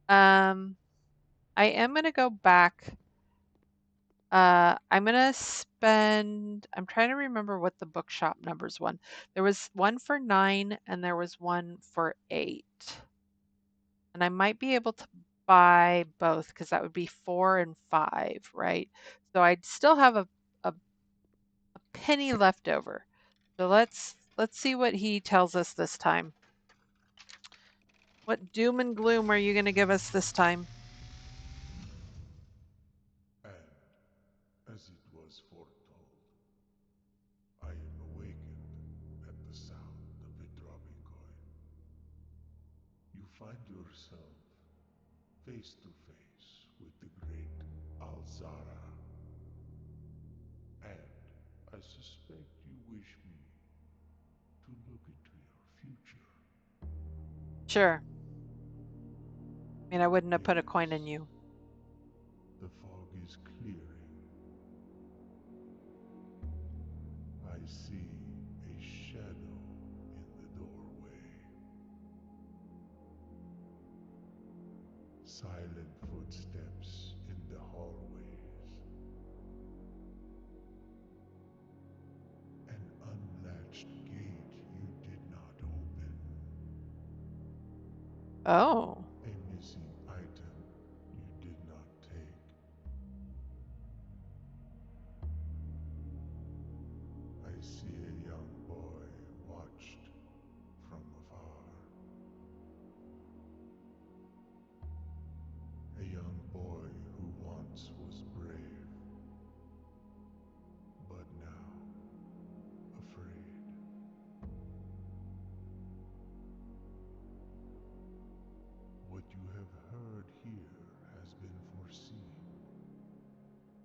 Speaker 1: I am gonna go back. I'm gonna spend, I'm trying to remember what the bookshop numbers one. There was one for 9 and there was one for 8. And I might be able to buy both because that would be 4 and 5, right? So I'd still have a penny left over. So let's see what he tells us this time. What doom and gloom are you going to give us this time?
Speaker 2: And, as it was foretold, I am awakened at the sound of a dropping coin. You find yourself face to face with the great Alzara. And I suspect you wish me to look into your future.
Speaker 1: Sure. I mean, I wouldn't have put a coin in
Speaker 2: Yes,
Speaker 1: you.
Speaker 2: the fog is clearing. I see a shadow in the doorway. Silent footsteps in the hallways. An unlatched gate you did not open.
Speaker 1: Oh.
Speaker 2: A missing item you did not take.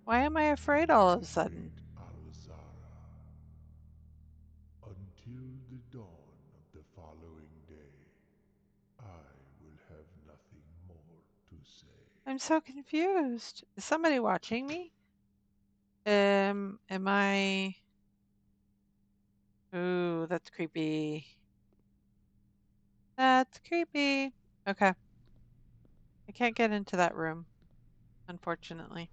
Speaker 1: Why am I afraid all of a sudden?
Speaker 2: Great Alzara, until the dawn of the following day, I will have nothing more to say.
Speaker 1: I'm so confused. Is somebody watching me? Am I? Ooh, that's creepy. That's creepy. Okay, I can't get into that room, unfortunately.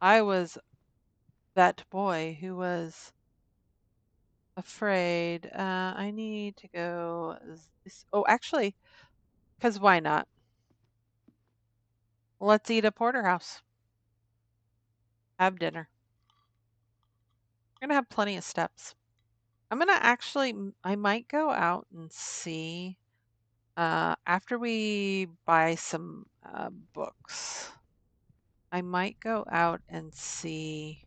Speaker 1: I was that boy who was afraid. I need to go. Oh, actually, because why not? Let's eat a porterhouse. Have dinner. We're gonna have plenty of steps. I'm gonna actually. I might go out and see. After we buy some books, I might go out and see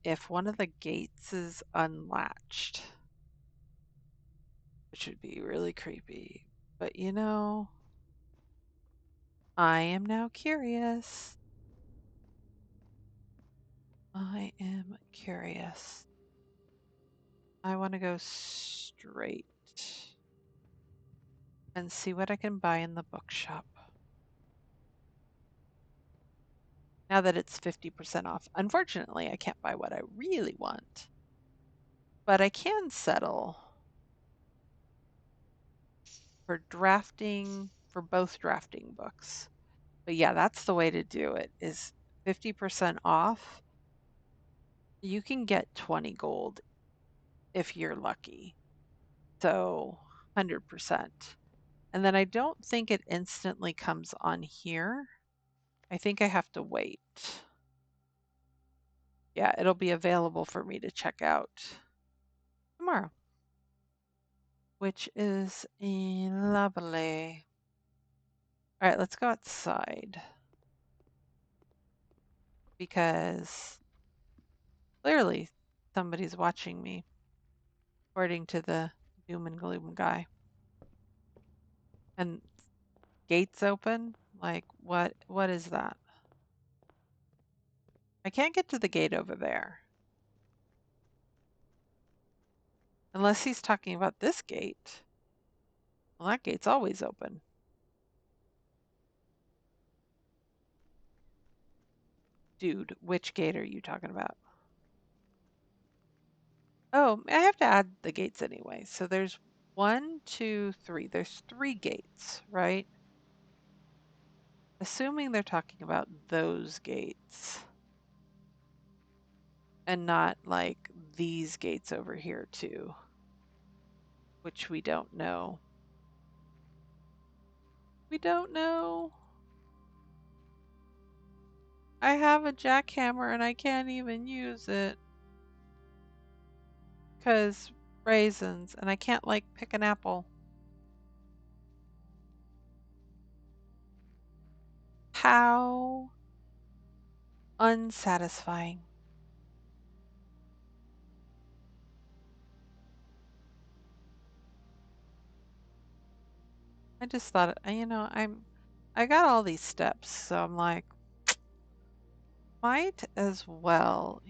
Speaker 1: if one of the gates is unlatched, which would be really creepy. But I am now curious. I am curious. I want to go straight and see what I can buy in the bookshop. Now that it's 50% off. Unfortunately, I can't buy what I really want, but I can settle for drafting for both drafting books. But yeah, that's the way to do it is 50% off. You can get 20 gold if you're lucky. So 100%. And then I don't think it instantly comes on here. I think I have to wait. Yeah, it'll be available for me to check out tomorrow, which is lovely. All right, let's go outside because clearly somebody's watching me, according to the doom and gloom guy. And gates open? Like what is that? I can't get to the gate over there. Unless he's talking about this gate. Well, that gate's always open. Dude, which gate are you talking about? Oh, I have to add the gates anyway. So there's one, two, three. There's three gates, right? Assuming they're talking about those gates and not like these gates over here too, which we don't know. We don't know. I have a jackhammer and I can't even use it because raisins and I can't like pick an apple. How unsatisfying. I just thought, I got all these steps, so I'm like, might as well,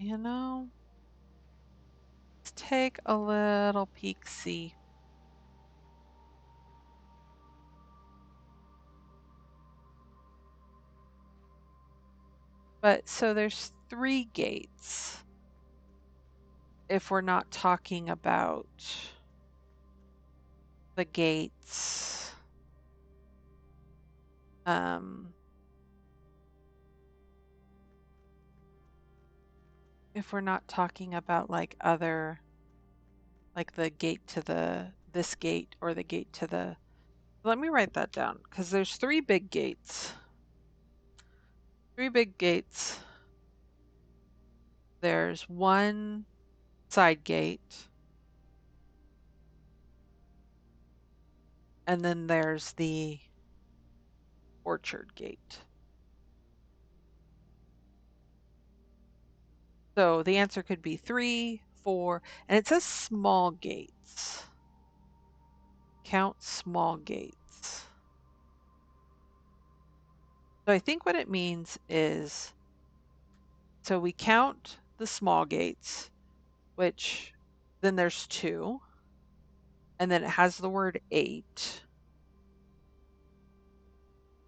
Speaker 1: let's take a little peek see. But so there's three gates if we're not talking about the gates. Um, if we're not talking about like other, like the gate to this gate or the gate to the, let me write that down because there's three big gates. Three big gates. There's one side gate, and then there's the orchard gate. So the answer could be three, four, and it says small gates. Count small gates. So I think what it means is, so we count the small gates, which then there's 2, and then it has the word 8,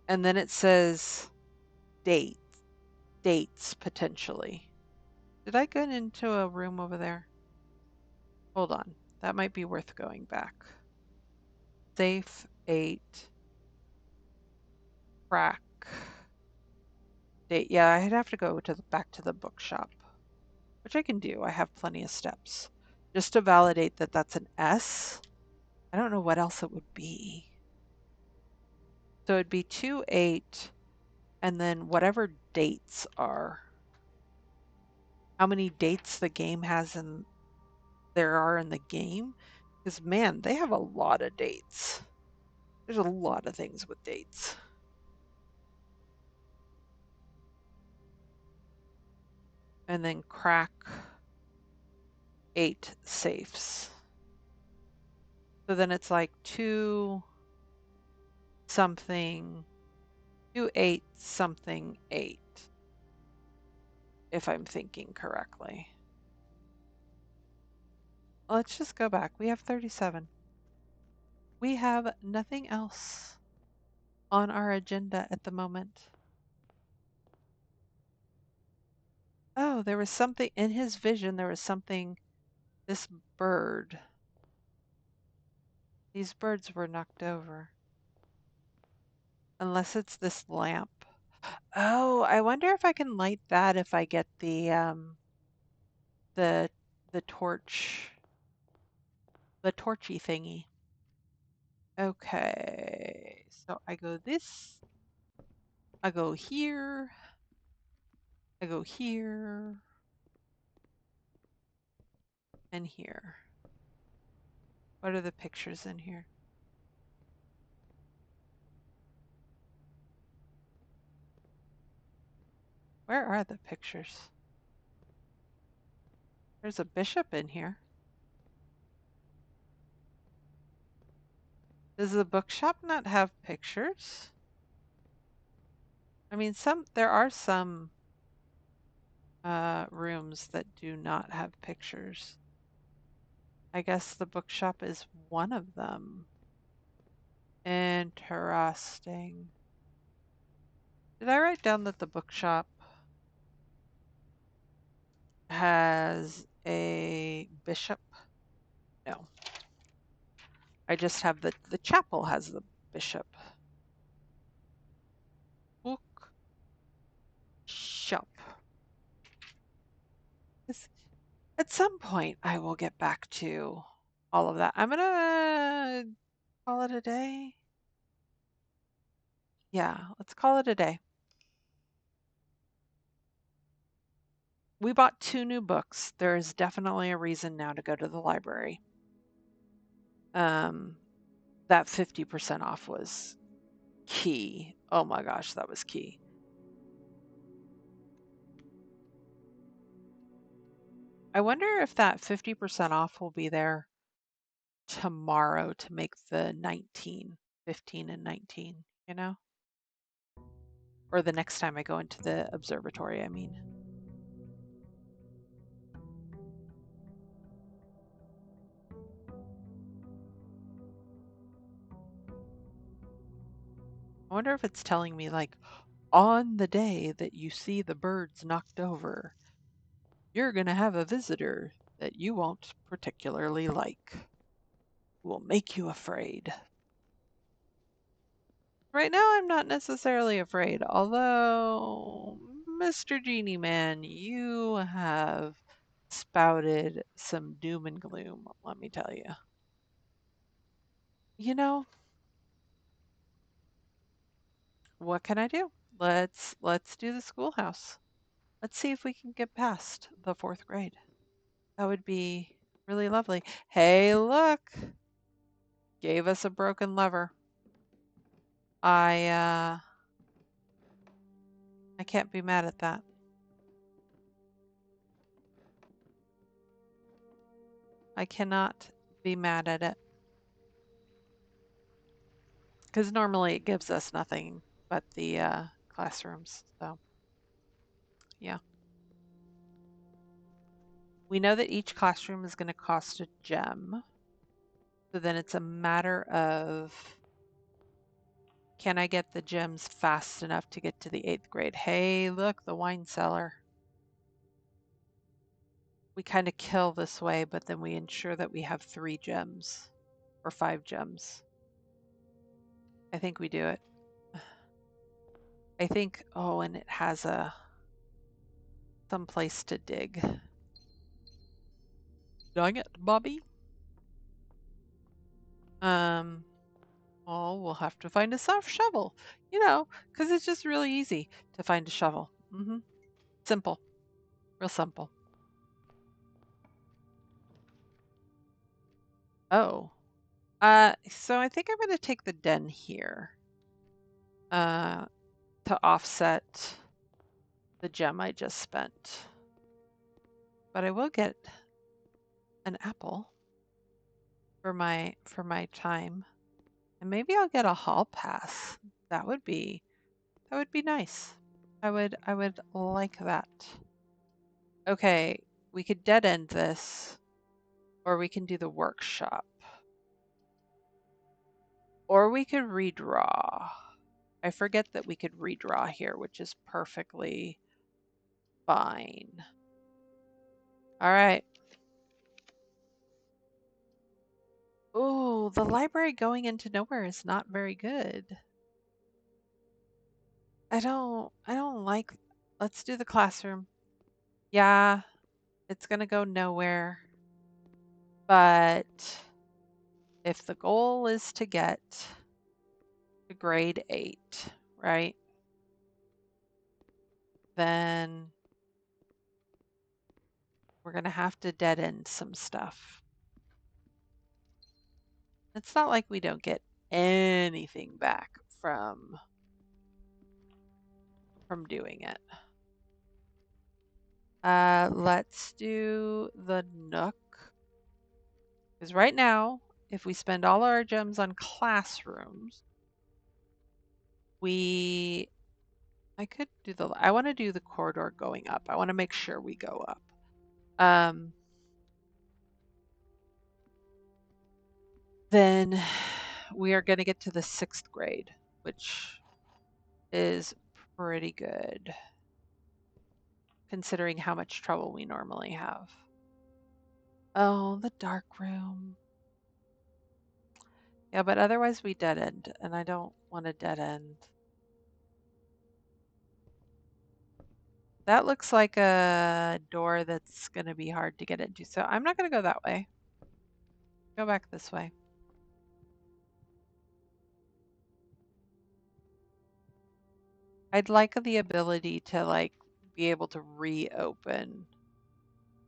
Speaker 1: and then it says dates potentially. Did I get into a room over there? Hold on. That might be worth going back. Safe 8. Crack. Date. Yeah, I'd have to go to back to the bookshop, which I can do. I have plenty of steps. Just to validate that that's an S. I don't know what else it would be. So it'd be 2, 8, and then whatever dates are. How many dates the game has in there are in the game? Because man, they have a lot of dates. There's a lot of things with dates. And then crack 8 safes. So then it's like 2 something, 2, 8 something 8, if I'm thinking correctly. Let's just go back. We have 37. We have nothing else on our agenda at the moment. Oh, there was something in his vision. There was something, this bird. These birds were knocked over. Unless it's this lamp. Oh, I wonder if I can light that if I get the the torch, the torchy thingy. Okay, so I go this, I go here, I go here, and here. What are the pictures in here? Where are the pictures? There's a bishop in here. Does the bookshop not have pictures? I mean, there are some rooms that do not have pictures. I guess the bookshop is one of them. Interesting. Did I write down that the bookshop has a bishop? No. I just have the chapel has the bishop. Bookshop. At some point, I will get back to all of that. I'm gonna call it a day. Yeah, let's call it a day. We bought 2 new books. There is definitely a reason now to go to the library. That 50% off was key. Oh my gosh, that was key. I wonder if that 50% off will be there tomorrow to make the 19, 15, and 19, you know? Or the next time I go into the observatory, I mean. I wonder if it's telling me, like, on the day that you see the birds knocked over, you're going to have a visitor that you won't particularly like, who will make you afraid. Right now, I'm not necessarily afraid, although, Mr. Genie Man, you have spouted some doom and gloom, let me tell you. You know, what can I do? Let's do the schoolhouse. Let's see if we can get past the 4th grade. That would be really lovely. Hey, look, gave us a broken lever. I can't be mad at that. I cannot be mad at it. because normally it gives us nothing but the classrooms. So, yeah. We know that each classroom is going to cost a gem. So then it's a matter of, can I get the gems fast enough to get to the 8th grade? Hey, look, the wine cellar. We kind of kill this way, but then we ensure that we have 3 gems or 5 gems. I think we do it. I think, oh, and it has some place to dig. Dang it, Bobby. Um, oh, we'll have to find a soft shovel, because it's just really easy to find a shovel. Simple, real simple. Oh, so I think I'm going to take the den here, uh, to offset the gem I just spent. But I will get an apple for my time, and maybe I'll get a hall pass. That would be nice. I would like that. Okay, we could dead end this, or we can do the workshop, or we could redraw. I forget that we could redraw here, which is perfectly fine. All right. Oh, the library going into nowhere is not very good. I don't like. Let's do the classroom. Yeah, it's gonna go nowhere. But if the goal is to get to grade 8, right? Then we're gonna have to dead end some stuff. It's not like we don't get anything back from doing it. Let's do the Nook. Because right now, if we spend all our gems on classrooms, I want to do the corridor going up. I want to make sure we go up. Then we are going to get to the 6th grade, which is pretty good considering how much trouble we normally have. Oh, the dark room. Yeah, but otherwise we dead end, and I don't want to dead end. That looks like a door that's going to be hard to get into, so I'm not going to go that way. Go back this way. I'd like the ability to be able to reopen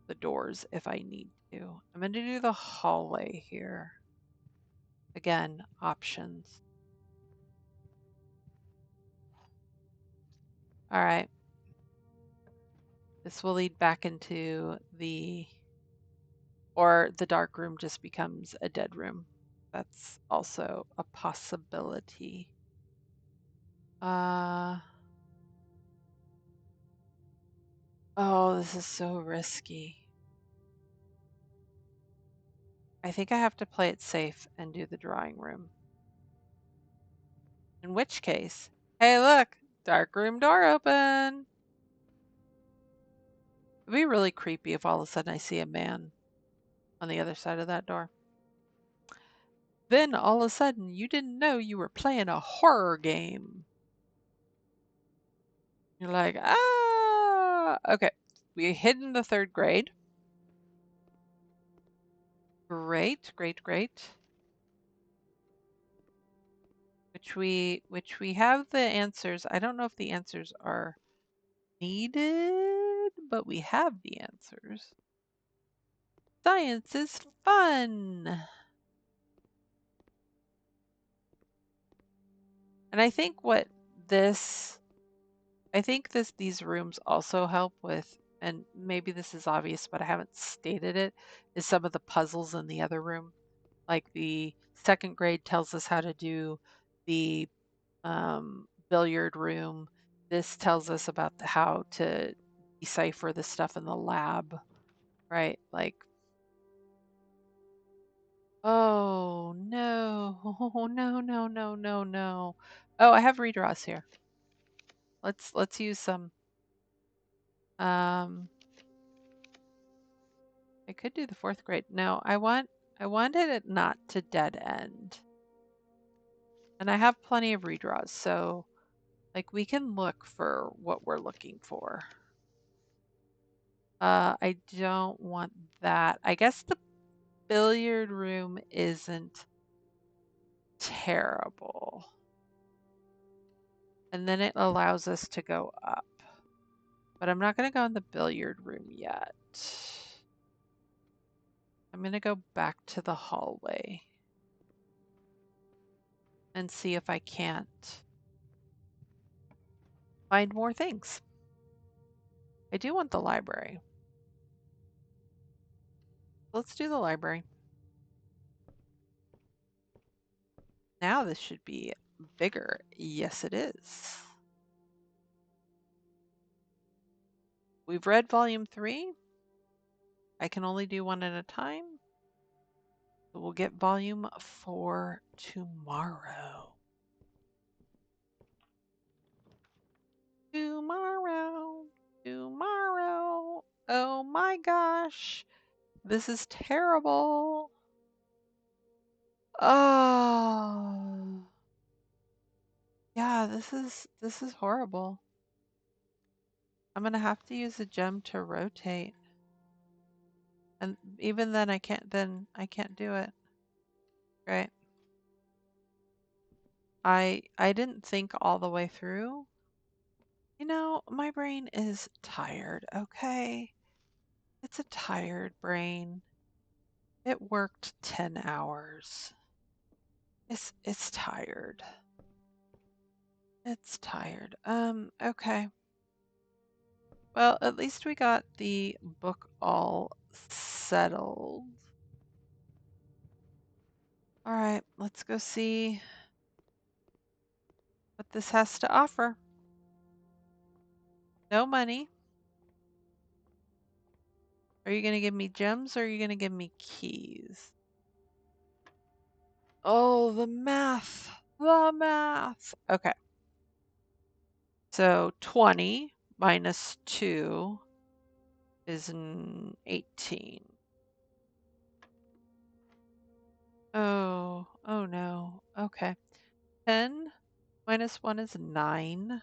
Speaker 1: the doors if I need to. I'm going to do the hallway here. Again, options. All right. This will lead back into or the dark room just becomes a dead room. That's also a possibility. Oh, this is so risky. I think I have to play it safe and do the drawing room. In which case, hey, look, dark room door open. It'd be really creepy if all of a sudden I see a man on the other side of that door. Then all of a sudden you didn't know you were playing a horror game. You're like, ah, okay. We hid in the 3rd grade. Great, great, great. Which we have the answers. I don't know if the answers are needed, but we have the answers. Science is fun. And I think these rooms also help with, and maybe this is obvious, but I haven't stated it, is some of the puzzles in the other room. Like the 2nd grade tells us how to do the billiard room. This tells us about how to decipher the stuff in the lab, right? Like, oh no, oh no, no, no, no, no. Oh, I have redraws here. Let's use some. Um, I could do the fourth grade. No, I wanted it not to dead end. And I have plenty of redraws, so like we can look for what we're looking for. I don't want that. I guess the billiard room isn't terrible. And then it allows us to go up. But I'm not going to go in the billiard room yet. I'm going to go back to the hallway and see if I can't find more things. I do want the library. Let's do the library. Now this should be bigger. Yes, it is. We've read volume 3. I can only do one at a time. So we'll get volume 4 tomorrow. Tomorrow. Tomorrow. Oh my gosh. This is terrible. Oh. Yeah, this is horrible. I'm gonna have to use a gem to rotate. And even then I can't do it. Right. I didn't think all the way through. You know, my brain is tired, okay? It's a tired brain. It worked 10 hours. It's tired. It's tired. Okay. Well, at least we got the book all settled. All right, let's go see what this has to offer. No money. Are you going to give me gems or are you going to give me keys? Oh, the math. The math. Okay. So 20 minus 2 is 18. Oh, oh no. Okay. 10 minus 1 is 9.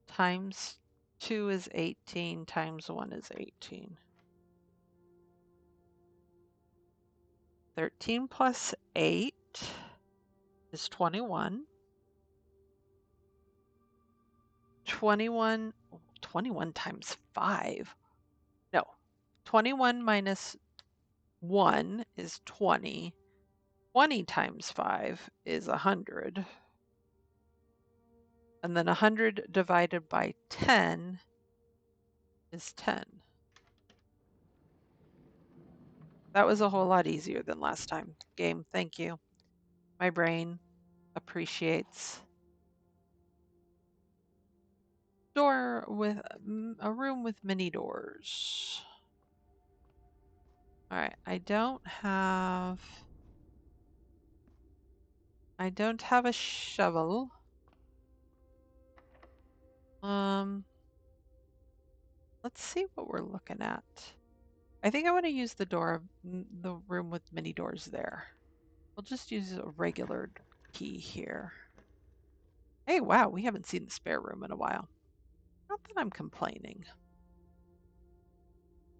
Speaker 1: Times 2 is 18. Times 1 is 18. 13 plus 8 is 21. 21, 21 times 5. No, 21 minus 1 is 20. 20 times 5 is 100. And then 100 divided by 10 is 10. That was a whole lot easier than last time. Game, thank you. My brain appreciates. Door with a room with many doors. All right, I don't have a shovel. Let's see what we're looking at. I think I want to use the door, the room with many doors there. We'll just use a regular key here. Hey, wow, we haven't seen the spare room in a while. Not that I'm complaining.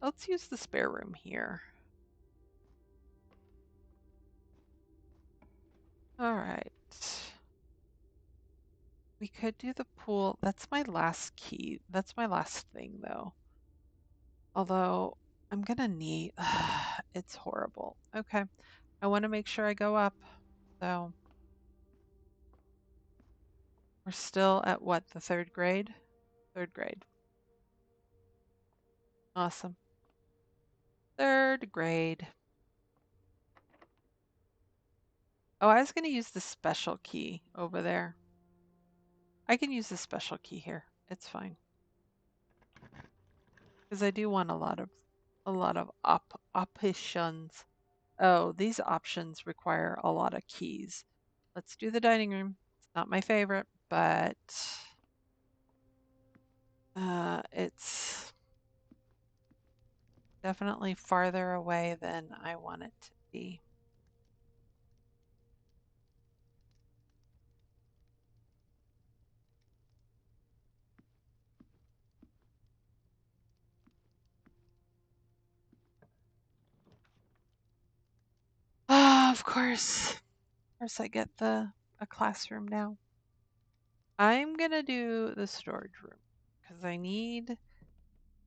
Speaker 1: Let's use the spare room here. All right. We could do the pool. That's my last key. That's my last thing, though. Although I'm gonna need, it's horrible. Okay, I want to make sure I go up. So we're still at what, the third grade? Third grade. Awesome. Third grade. Oh, I was going to use the special key over there. I can use the special key here. It's fine. Because I do want a lot of options. Oh, these options require a lot of keys. Let's do the dining room. It's not my favorite, but it's definitely farther away than I want it to be. Ah, of course. Of course I get a classroom now. I'm gonna do the storage room because I need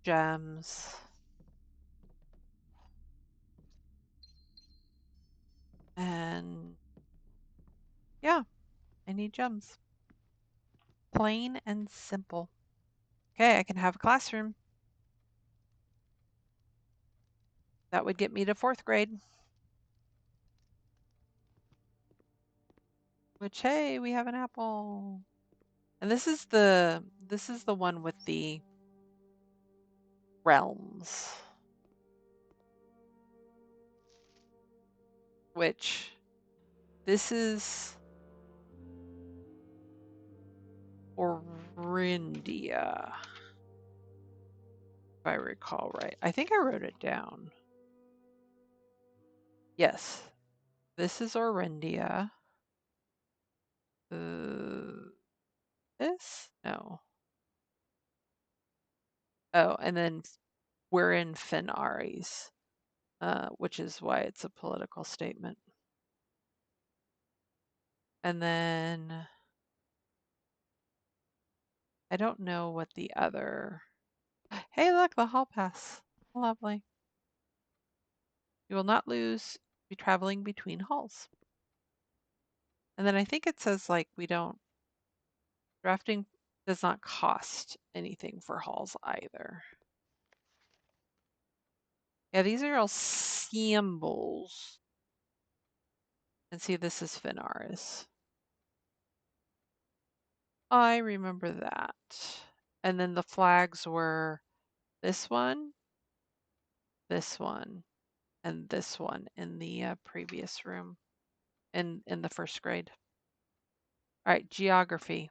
Speaker 1: gems and yeah, I need gems. Plain and simple. Okay, I can have a classroom. That would get me to 4th grade. Which, hey, we have an apple. And this is the one with the realms. Which this is Orindia, if I recall right. I think I wrote it down. Yes, this is Orindia. This? No. Oh, and then we're in Finaris, which is why it's a political statement. And then I don't know what the other. Hey, look, the hall pass. Lovely. You will not lose be traveling between halls. And then I think it says like we don't drafting does not cost anything for halls either. Yeah, these are all symbols. And see, this is Finaris. I remember that. And then the flags were this one, and this one in the previous room in the 1st grade. All right, geography.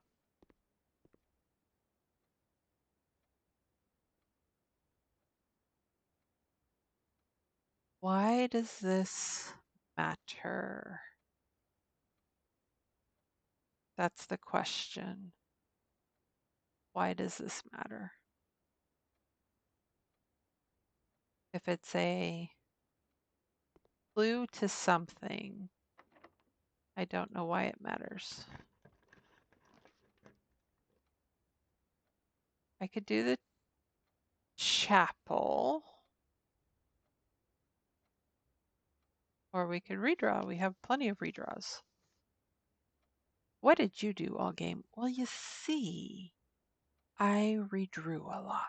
Speaker 1: Why does this matter? That's the question. Why does this matter? If it's a clue to something, I don't know why it matters. I could do the chapel, or we could redraw. We have plenty of redraws. What did you do all game? Well, you see, I redrew a lot.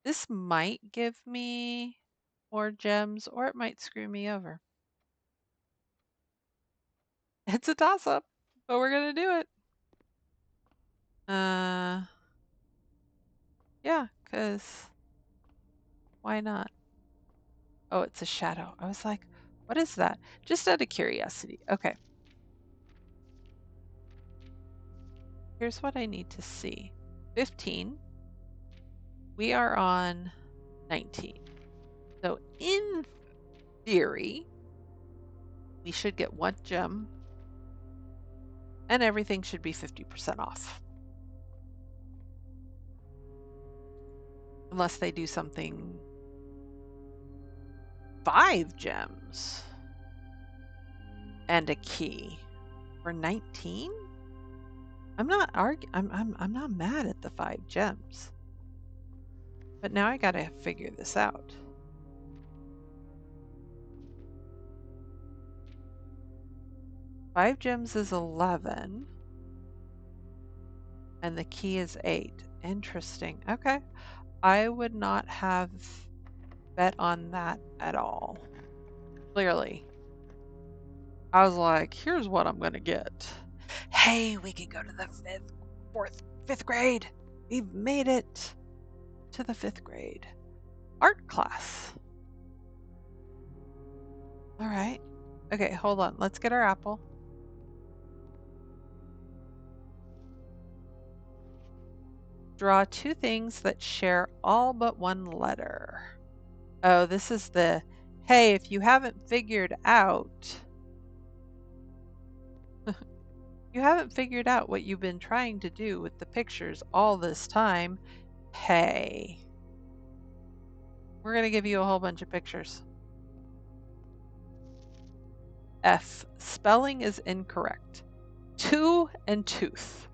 Speaker 1: This might give me more gems, or it might screw me over. It's a toss-up, but we're gonna do it. Yeah, because why not? Oh, it's a shadow. I was like, what is that? Just out of curiosity. Okay. Here's what I need to see. 15. We are on 19. So in theory, we should get 1 gem and everything should be 50% off. Unless they do something 5 gems and a key for 19. I'm not mad at the 5 gems. But now I got to figure this out. 5 gems is 11 and the key is 8. Interesting. Okay. I would not have bet on that at all. Clearly. I was like, here's what I'm going to get. Hey, we can go to the fifth grade. We've made it to the 5th grade. Art class. All right. Okay, hold on. Let's get our apple. Draw 2 things that share all but one letter. Oh, this is the, hey, if you haven't figured out, you haven't figured out what you've been trying to do with the pictures all this time, hey, we're going to give you a whole bunch of pictures. F, spelling is incorrect. Two and tooth.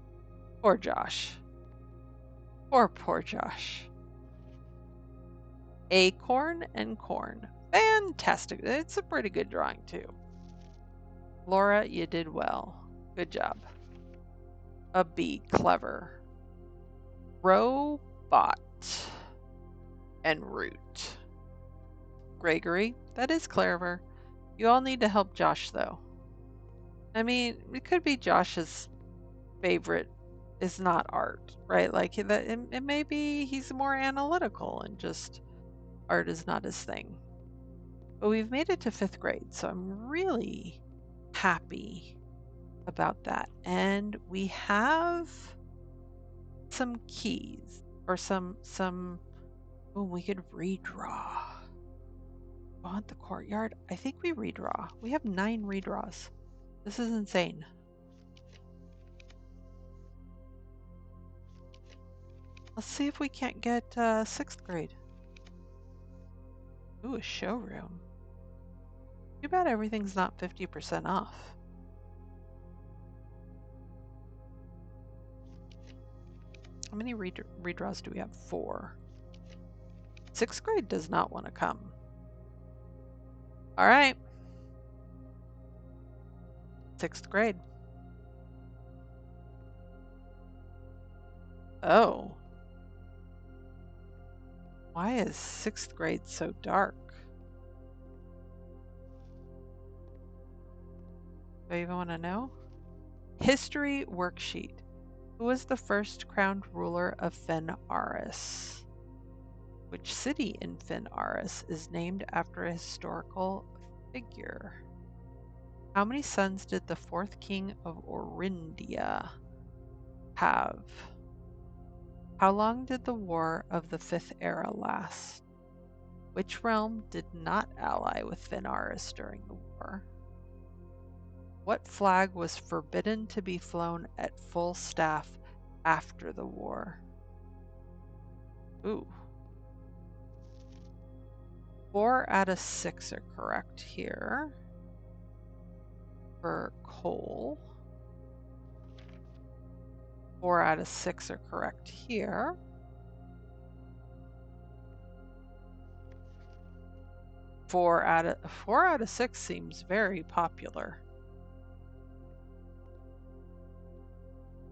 Speaker 1: Poor Josh. Poor Josh. Acorn and corn. Fantastic. It's a pretty good drawing too. Laura, you did well. Good job. A B, clever. Robot and root. Gregory, that is clever. You all need to help Josh though. I mean, it could be Josh's favorite is not art, right? Like it may be he's more analytical and just art is not his thing. But we've made it to 5th grade, so I'm really happy about that. And we have some keys or some oh, we could redraw. Want the courtyard? I think we redraw. We have 9 redraws. This is insane. Let's see if we can't get 6th grade. Ooh, a showroom. Too bad everything's not 50% off. How many redraws do we have? 4. 6th grade does not want to come. All right. 6th grade. Oh. Why is 6th grade so dark? Do I even want to know? History worksheet. Who was the first crowned ruler of Fen Aris? Which city in Fen Aris is named after a historical figure? How many sons did the 4th king of Orindia have? How long did the War of the 5th Era last? Which realm did not ally with Fen Aris during the war? What flag was forbidden to be flown at full staff after the war? Ooh. 4 out of 6 are correct here for coal. 4 out of 6 are correct here. 4 out of 6 seems very popular.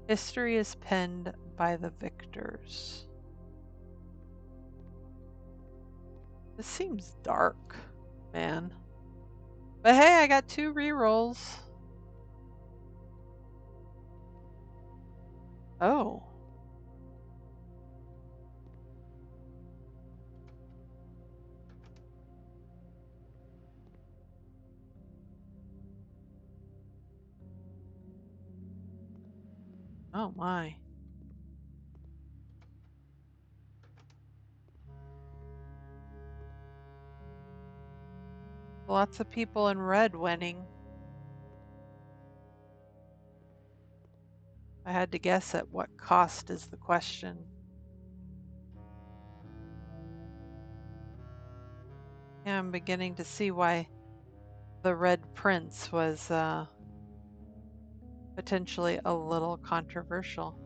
Speaker 1: History is penned by the victors. This seems dark, man. But hey, I got 2 rerolls. Oh. Oh my. Lots of people in red winning. I had to guess at what cost is the question. Yeah, I'm beginning to see why the Red Prince was potentially a little controversial.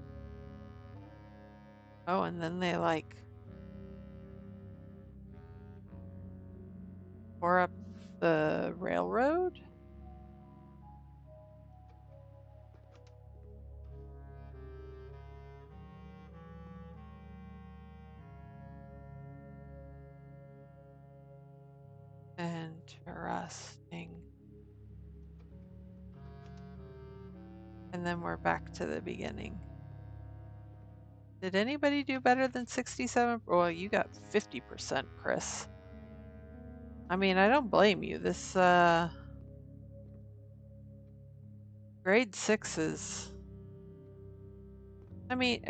Speaker 1: Oh, and then they like tore up the railroad? Interesting. And then we're back to the beginning. Did anybody do better than 67? Well, you got 50%, Chris. I mean, I don't blame you. This grade 6 is, I mean,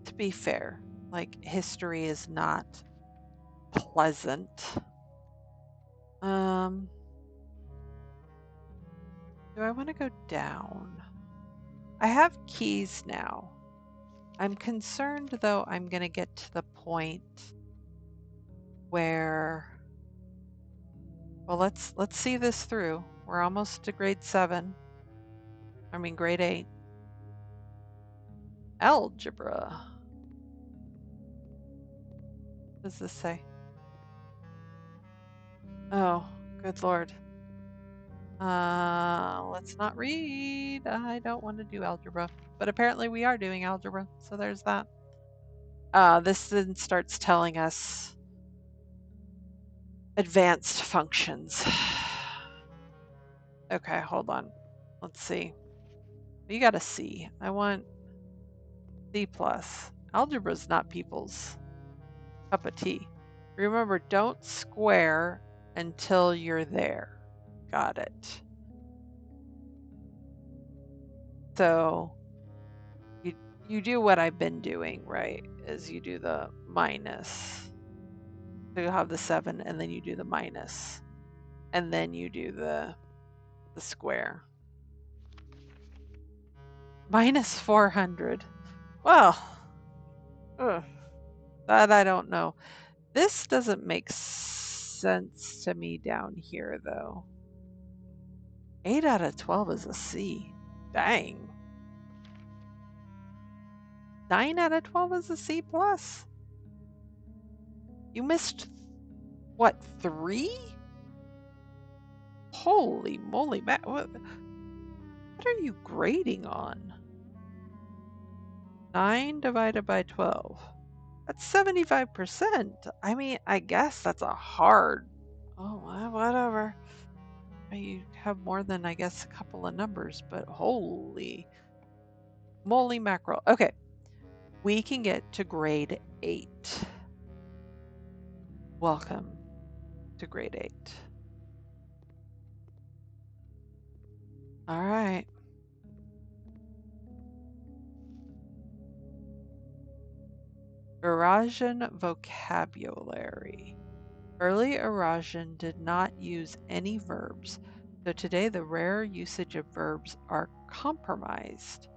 Speaker 1: to be fair, like history is not pleasant. Um, do I want to go down? I have keys now. I'm concerned though I'm going to get to the point where, well, let's see this through. We're almost to grade 7. I mean grade 8. Algebra. What does this say? Oh, good Lord. Let's not read. I don't want to do algebra, but apparently we are doing algebra. So there's that. This then starts telling us advanced functions. Okay, hold on. Let's see. You got a C. I want C plus. Algebra's not people's cup of tea. Remember, don't square until you're there. Got it. So you do what I've been doing, right? Is you do the minus. So you'll have the 7 and then you do the minus. And then you do the square. Minus 400. Well, ugh, that I don't know. This doesn't make sense to me down here, though. 8 out of 12 is a C. Dang. 9 out of 12 is a C plus. You missed, what, 3? Holy moly, Matt. What are you grading on? 9 divided by 12. That's 75%. I mean, I guess that's a hard. Oh, well, whatever. You have more than, I guess, a couple of numbers, but holy moly mackerel. Okay, we can get to grade 8. Welcome to grade 8. All right. Eurasian vocabulary. Early Eurasian did not use any verbs, so today the rare usage of verbs are compromised,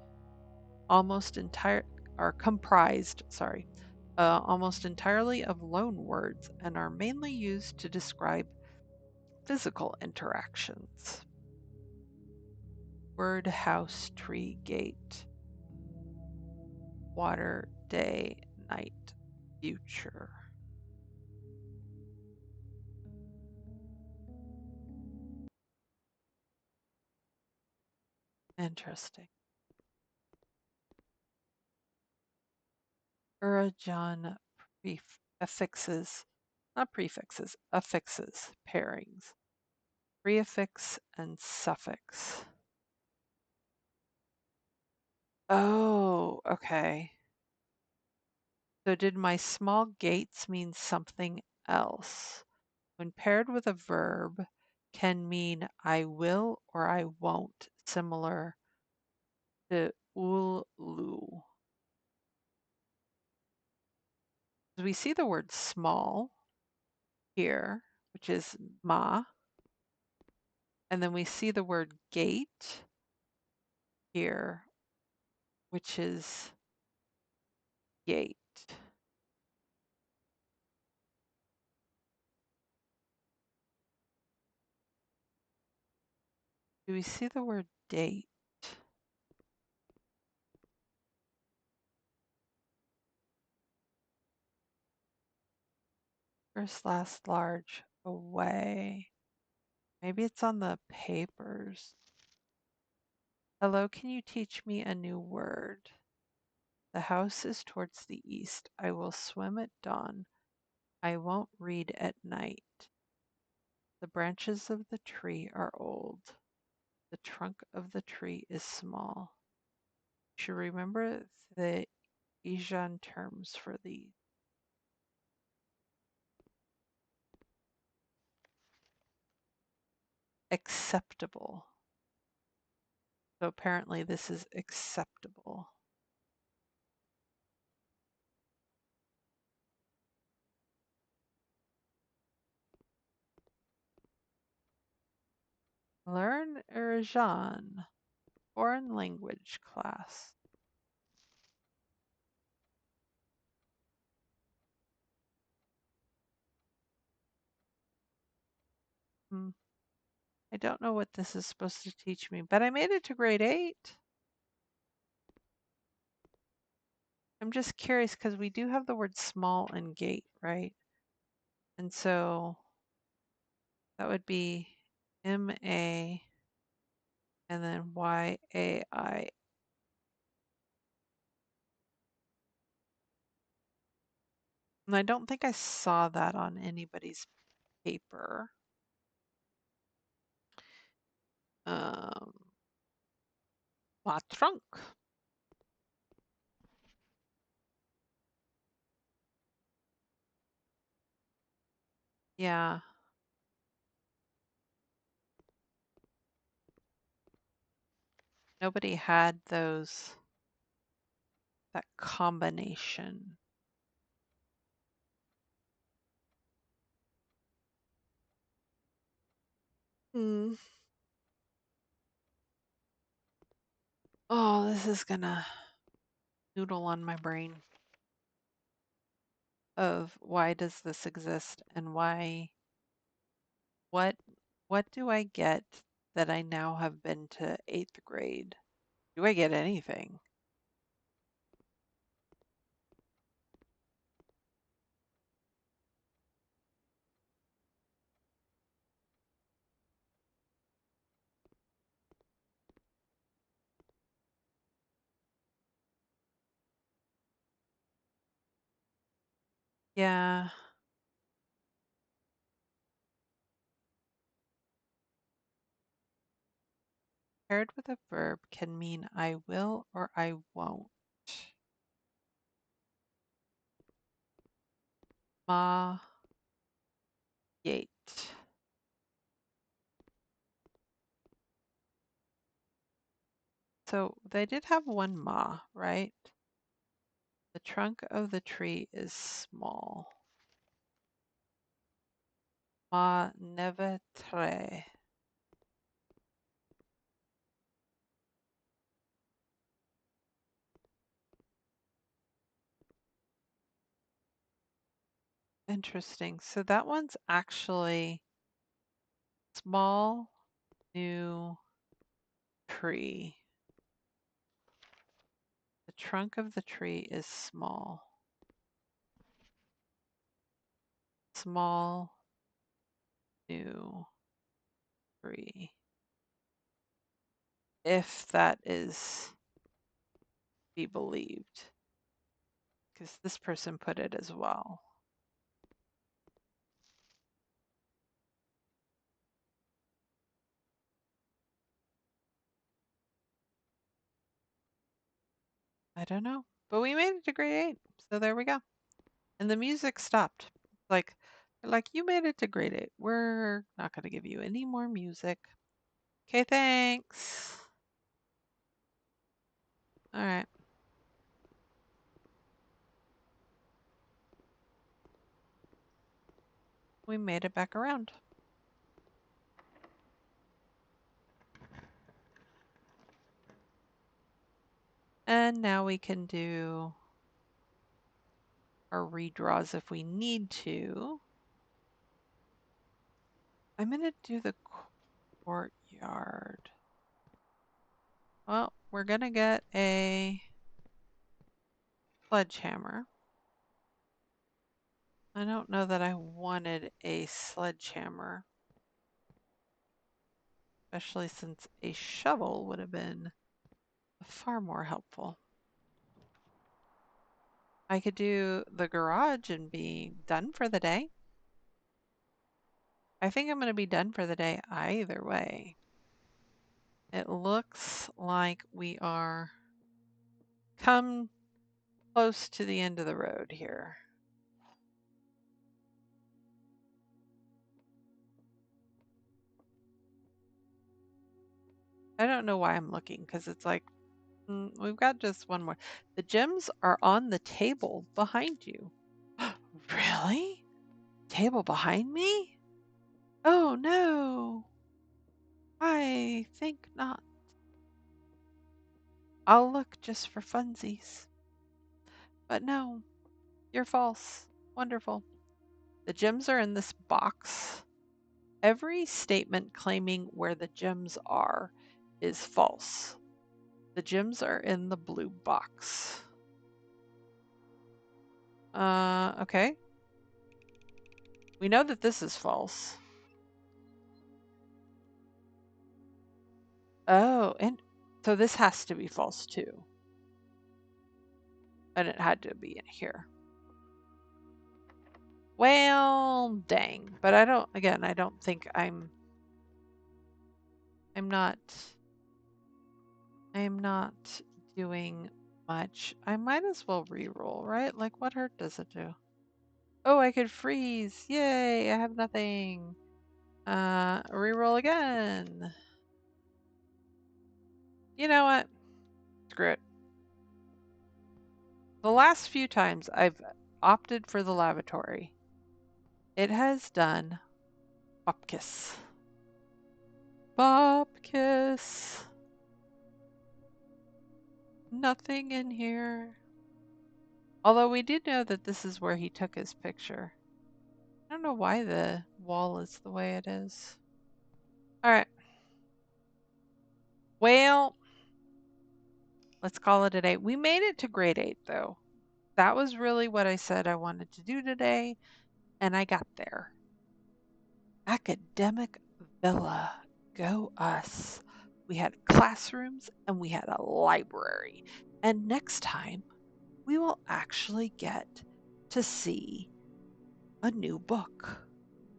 Speaker 1: almost entire are comprised, almost entirely of loan words and are mainly used to describe physical interactions. Word, house, tree, gate, water, day, night, future. Interesting. Urajan affixes, not prefixes, affixes, pairings, prefix and suffix. Oh, okay. So did my small gates mean something else? When paired with a verb, can mean I will or I won't, similar to ulu. We see the word small here, which is ma, and then we see the word gate here, which is gate. Do we see the word date? First, last, large, away. Maybe it's on the papers. Hello, can you teach me a new word? The house is towards the east. I will swim at dawn. I won't read at night. The branches of the tree are old. The trunk of the tree is small. You should remember the Asian terms for the acceptable. So apparently this is acceptable. Learn Arajan, foreign language class. Hmm. I don't know what this is supposed to teach me, but I made it to grade 8. I'm just curious because we do have the word small and gate, right? And so that would be MA and then YAI. And I don't think I saw that on anybody's paper. Um, my trunk. Yeah, nobody had that combination. Hmm. Oh, this is gonna noodle on my brain of why does this exist and what what do I get that I now have been to 8th grade? Do I get anything? Yeah, paired with a verb can mean I will or I won't. Ma gate. So they did have one ma, right? The trunk of the tree is small. Ma neve tre. Interesting. So that one's actually small, new tree. The trunk of the tree is small. Small, new tree. If that is be believed, because this person put it as well. I don't know. But we made it to grade 8. So there we go. And the music stopped. Like, you made it to grade 8. We're not going to give you any more music. Okay, thanks. All right. We made it back around. And now we can do our redraws if we need to. I'm going to do the courtyard. Well, we're going to get a sledgehammer. I don't know that I wanted a sledgehammer, especially since a shovel would have been far more helpful. I could do the garage and be done for the day. I think I'm going to be done for the day either way. It looks like we are come close to the end of the road here. I don't know why I'm looking because it's like we've got just one more. The gems are on the table behind you. Really? Table behind me? Oh no. I think not. I'll look just for funsies. But no, you're false. Wonderful. The gems are in this box. Every statement claiming where the gems are is false. The gems are in the blue box. Okay. We know that this is false. Oh, and so this has to be false too. And it had to be in here. Well, dang. But I don't think I'm not doing much. I might as well re-roll, right? Like what hurt does it do? Oh, I could freeze. Yay, I have nothing. Re-roll again. You know what? Screw it. The last few times I've opted for the lavatory, it has done bupkis. Bupkis. Nothing in here. Although we did know that this is where he took his picture. I don't know why the wall is the way it is. All right. Well, let's call it a day. We made it to grade 8 though. That was really what I said I wanted to do today, and I got there. Academic Villa. Go us. We had classrooms and we had a library. And next time, we will actually get to see a new book.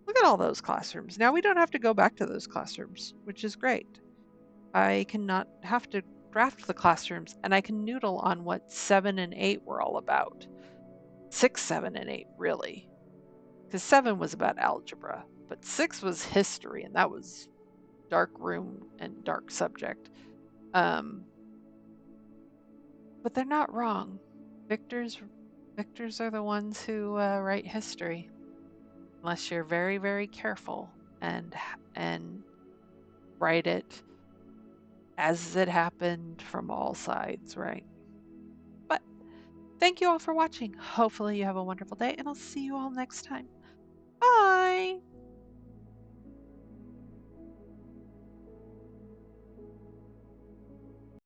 Speaker 1: Look at all those classrooms. Now we don't have to go back to those classrooms, which is great. I cannot have to draft the classrooms and I can noodle on what 7 and 8 were all about. 6, 7, and 8, really. Because 7 was about algebra, but 6 was history, and that was dark room and dark subject. But they're not wrong. Victors are the ones who write history, unless you're very, very careful and write it as it happened from all sides, right? But thank you all for watching. Hopefully you have a wonderful day, and I'll see you all next time. Bye!